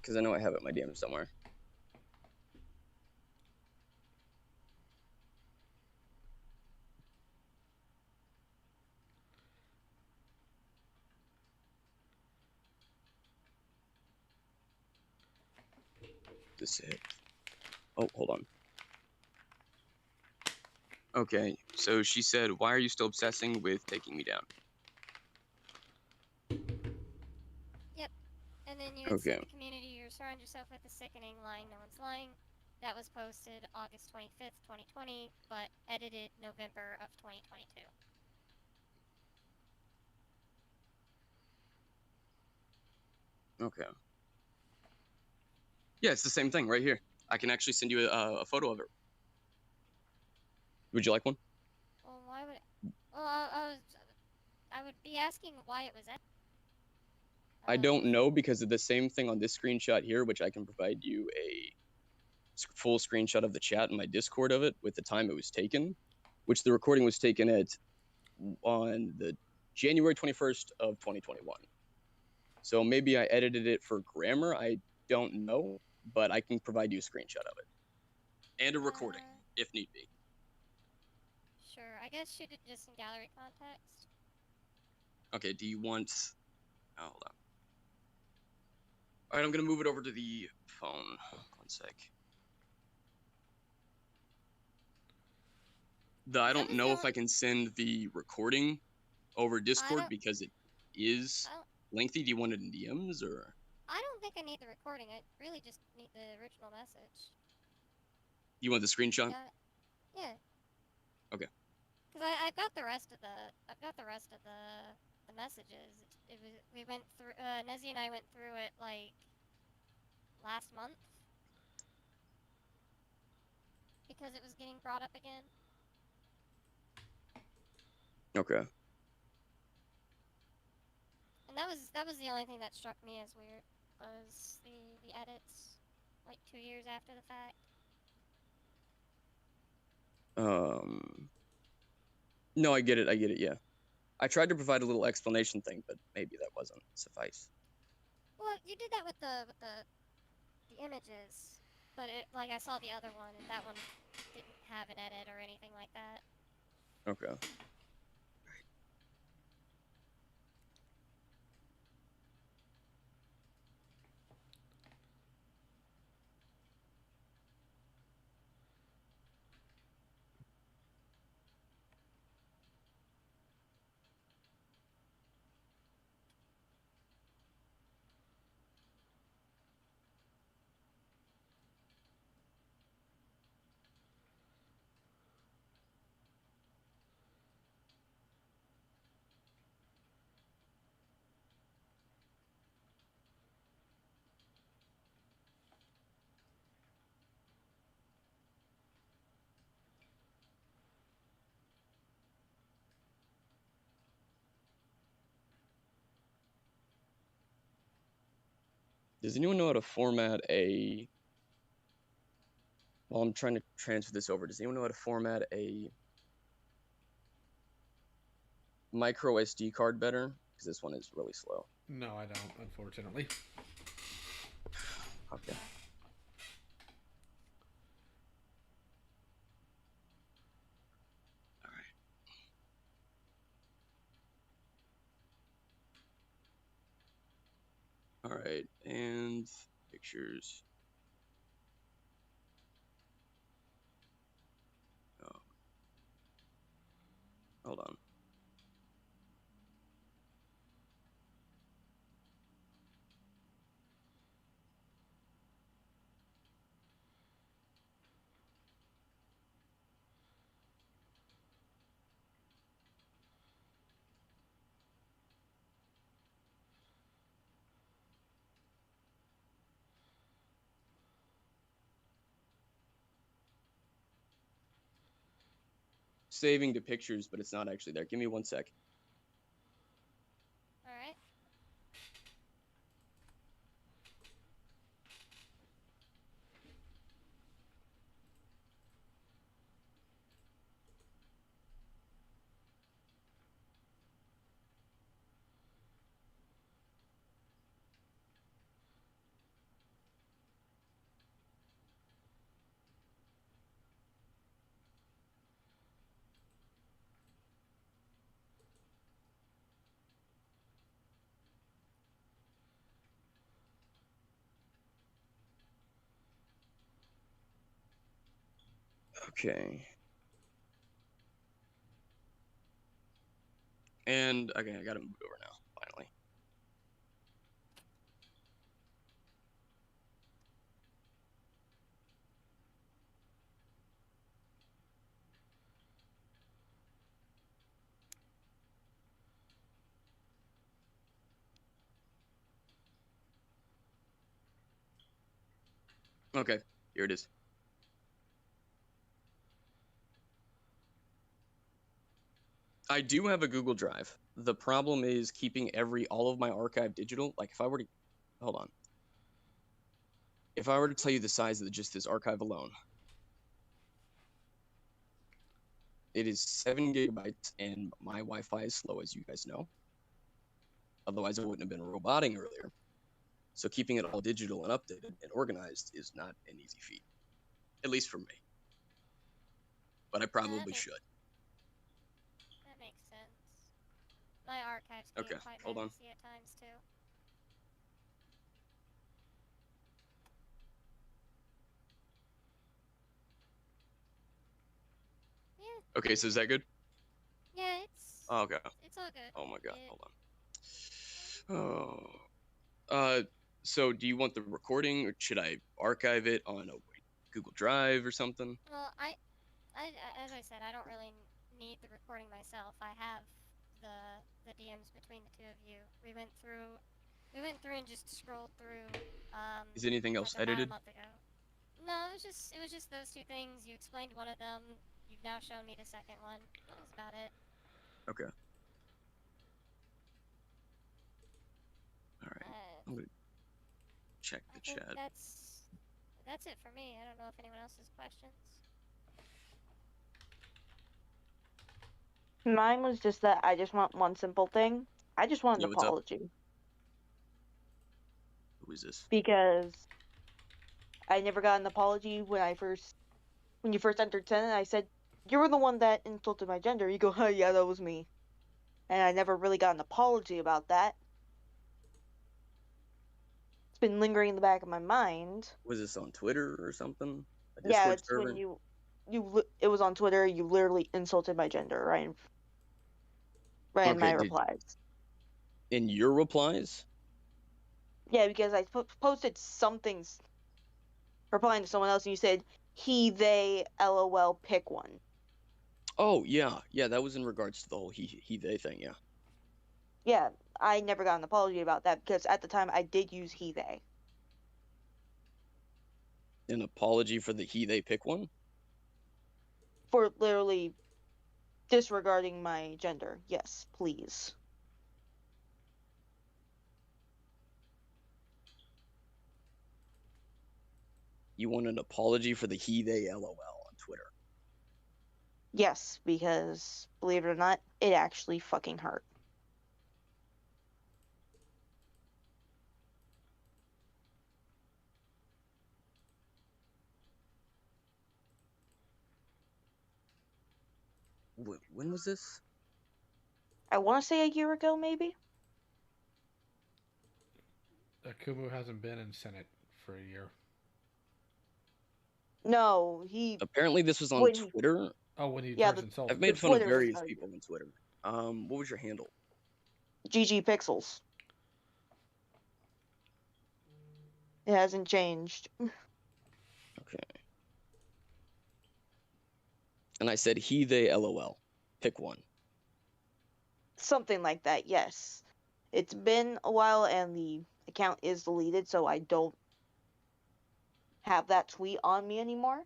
Because I know I have it in my DM somewhere. This is it. Oh, hold on. Okay, so she said, why are you still obsessing with taking me down? Yep. And then you had said the community you surround yourself with is sickening. Lying, no one's lying. That was posted August 25th, 2020, but edited November of 2022. Okay. Yeah, it's the same thing right here. I can actually send you a photo of it. Would you like one? Well, why would... Well, I would be asking why it was edited. I don't know because of the same thing on this screenshot here, which I can provide you a full screenshot of the chat in my Discord of it with the time it was taken, which the recording was taken on the January 21st of 2021. So maybe I edited it for grammar. I don't know, but I can provide you a screenshot of it and a recording if need be. Sure, I guess shoot it just in gallery context. Okay, do you want... Oh, hold on. All right, I'm going to move it over to the phone. 1 sec. I don't know if I can send the recording over Discord because it is lengthy. Do you want it in DMs or? I don't think I need the recording. I really just need the original message. You want the screenshot? Yeah. Okay. Because I've got the rest of the messages. We went through Nezzie and I went through it like last month because it was getting brought up again. Okay. And that was the only thing that struck me as weird was the edits like 2 years after the fact. No, I get it. Yeah. I tried to provide a little explanation thing, but maybe that wasn't suffice. Well, you did that with the images, but like I saw the other one and that one didn't have an edit or anything like that. Okay. Does anyone know how to format a... While I'm trying to transfer this over, does anyone know how to format a micro SD card better? Because this one is really slow. No, I don't, unfortunately. Okay. All right, and pictures. Oh. Hold on. Saving to pictures, but it's not actually there. Give me 1 sec. All right. Okay. And okay, I gotta move it over now, finally. Okay, here it is. I do have a Google Drive. The problem is keeping all of my archive digital. Like if I were to, hold on. If I were to tell you the size of just this archive alone, it is 7 gigabytes, and my Wi-Fi is slow, as you guys know. Otherwise, I wouldn't have been roboting earlier. So keeping it all digital and updated and organized is not an easy feat, at least for me. But I probably should. That makes sense. My archives can get quite hold on. messy at times too. Yeah. Okay, so is that good? Yeah, it's. Oh, okay. It's all good. Oh my god, hold on. Oh. So do you want the recording, or should I archive it on a Google Drive or something? Well, as I said, I don't really need the recording myself. I have the DMs between the two of you. We went through and just scrolled through. Is anything else like about edited? a month ago. No, it was just those two things. You explained one of them. You've now shown me the second one. That was about it. Okay. All right. I'm gonna check the chat. That's it for me. I don't know if anyone else has questions. Mine was just that I just want one simple thing. I just want an what's up? apology. Who is this? Because I never got an apology when you first entered 10, and I said, you were the one that insulted my gender. You go, oh yeah, that was me. And I never really got an apology about that. It's been lingering in the back of my mind. Was this on Twitter or something? Yeah, it's when it was on Twitter. You literally insulted my gender, right in my replies. In your replies? Yeah, because I posted something replying to someone else, and you said, he, they, LOL, pick one. Oh, yeah. Yeah, that was in regards to the whole he, they thing, yeah. Yeah, I never got an apology about that, because at the time I did use he, they. An apology for the he, they, pick one? For literally disregarding my gender. Yes, please. You want an apology for the he, they, LOL on Twitter? Yes, because, believe it or not, it actually fucking hurt. When was this? I want to say a year ago, maybe? Akumu hasn't been in Senate for a year. No, he... Apparently this was on Twitter? Oh, when he first insulted. I've made fun of various people on Twitter. What was your handle? GG Pixels. It hasn't changed. Okay. And I said he, they, LOL. Pick one. Something like that, yes. It's been a while and the account is deleted, so I don't have that tweet on me anymore.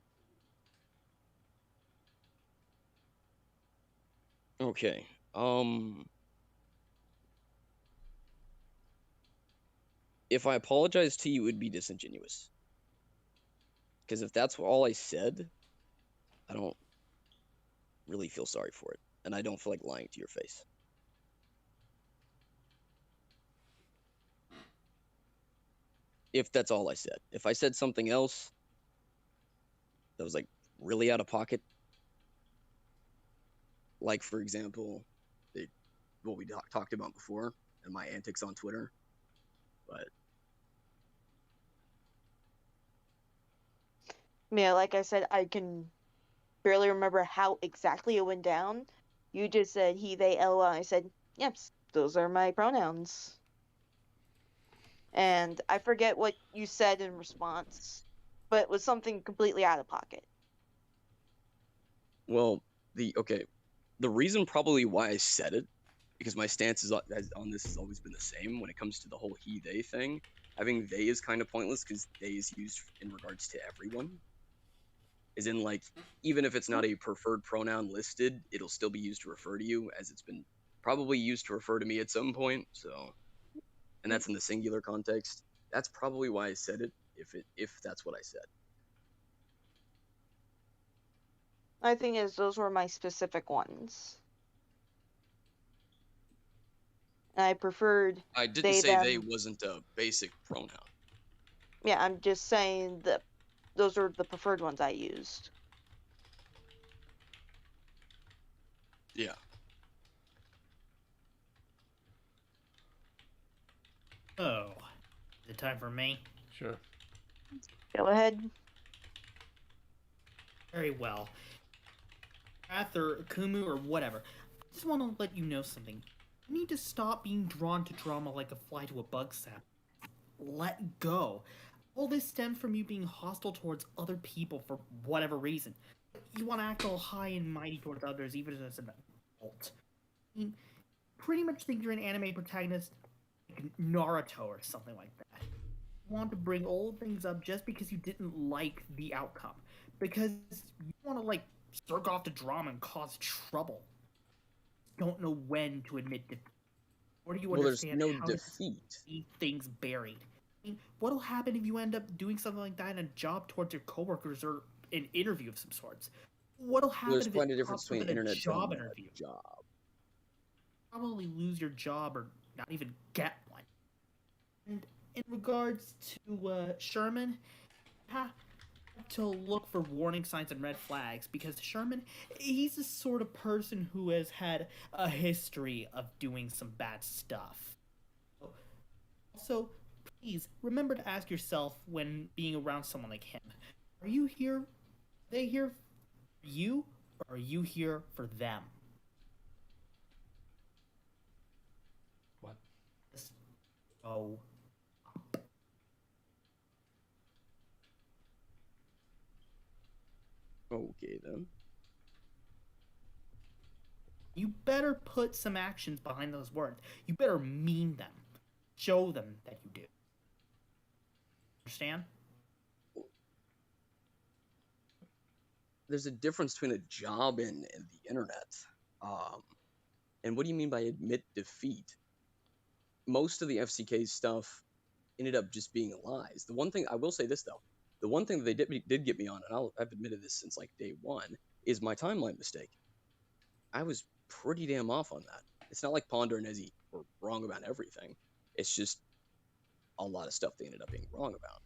Okay. If I apologize to you, it would be disingenuous. Because if that's all I said, I don't really feel sorry for it. And I don't feel like lying to your face. If that's all I said. If I said something else that was like really out of pocket, like for example, what we talked about before and my antics on Twitter, but yeah, like I said, I can barely remember how exactly it went down. You just said he, they, LOL. I said, yes, those are my pronouns. And I forget what you said in response, but it was something completely out of pocket. Well, the reason probably why I said it, because my stance on this has always been the same when it comes to the whole he, they thing. Having they is kind of pointless because they is used in regards to everyone. As in, like, even if it's not a preferred pronoun listed, it'll still be used to refer to you, as it's been probably used to refer to me at some point. So, and that's in the singular context. That's probably why I said it, if that's what I said. My thing is, those were my specific ones. And I preferred I didn't they, say them. they wasn't a basic pronoun. Yeah, I'm just saying that those are the preferred ones I used. Yeah. Oh, is it time for me? Sure. Go ahead. Very well. Wrath or Akumu or whatever. I just want to let you know something. You need to stop being drawn to drama like a fly to a bug sap. Let go. All this stems from you being hostile towards other people for whatever reason. You want to act all high and mighty towards others, even as an adult. I mean, pretty much think you're an anime protagonist like Naruto or something like that. You want to bring old things up just because you didn't like the outcome. Because you want to, like, circle off the drama and cause trouble. Don't know when to admit defeat. Or do you understand there's no how defeat. to keep things buried? I mean, what'll happen if you end up doing something like that in a job towards your coworkers or an interview of some sorts? What'll happen There's if quite it a difference pops up between in a internet job drama and interview? a job. Probably lose your job or not even get one. And in regards to Sherman, have to look for warning signs and red flags, because Sherman, he's the sort of person who has had a history of doing some bad stuff. Also, please remember to ask yourself when being around someone like him, are you here, are they here for you, or are you here for them? What? Just go. Okay, then. You better put some actions behind those words. You better mean them. Show them that you do. Understand? There's a difference between a job and the internet. And what do you mean by admit defeat? Most of the FCK stuff ended up just being lies. The one thing, I will say this, though. The one thing that they did get me on, and I've admitted this since, like, day one, is my timeline mistake. I was pretty damn off on that. It's not like Ponder and Nezzie were wrong about everything. It's just a lot of stuff they ended up being wrong about.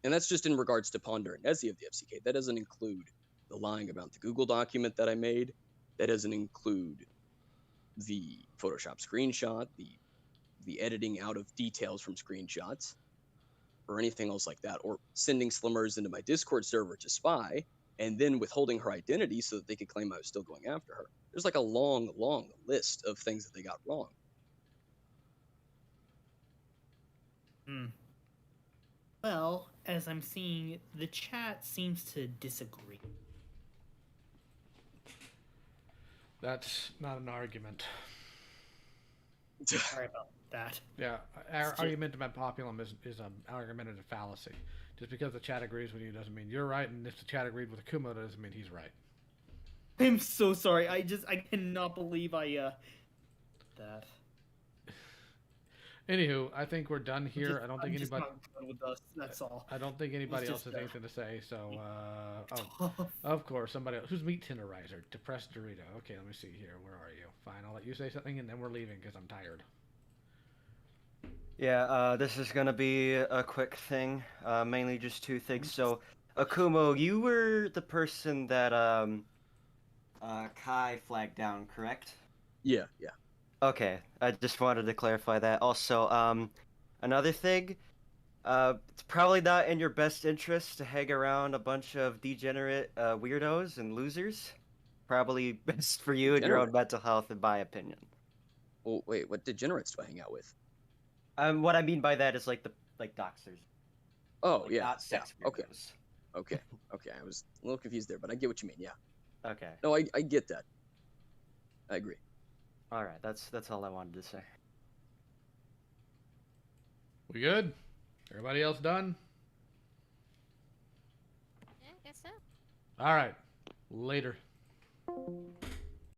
And that's just in regards to Ponder and Nezzie of the FCK. That doesn't include the lying about the Google document that I made. That doesn't include the Photoshop screenshot, the editing out of details from screenshots, or anything else like that, or sending Slimurs into my Discord server to spy, and then withholding her identity so that they could claim I was still going after her. There's like a long, long list of things that they got wrong. Well, as I'm seeing, the chat seems to disagree. That's not an argument. Sorry about that. Yeah, our argumentum populum is an argumentative fallacy. Just because the chat agrees with you doesn't mean you're right, and if the chat agreed with Akumu, doesn't mean he's right. I'm so sorry. I cannot believe that. Anywho, I think we're done here. I don't think I'm just anybody. not done with us. That's all. I don't think anybody else just, has anything to say. So, Tough. of course, somebody else. Who's Meat Tenderizer? Depressed Dorito. Okay, let me see here. Where are you? Fine, I'll let you say something, and then we're leaving because I'm tired. Yeah, this is gonna be a quick thing. Mainly just two things. So, Akumu, you were the person that Kai flagged down, correct? Yeah. Okay, I just wanted to clarify that. Also, another thing, it's probably not in your best interest to hang around a bunch of degenerate weirdos and losers. Probably best for you and your own mental health, in my opinion. Oh, wait, what degenerates do I hang out with? What I mean by that is like doxers. Oh, like, yeah. Not sex weirdos. Okay. I was a little confused there, but I get what you mean, yeah. Okay. No, I get that. I agree. All right, that's all I wanted to say. We good? Everybody else done? All right. Later.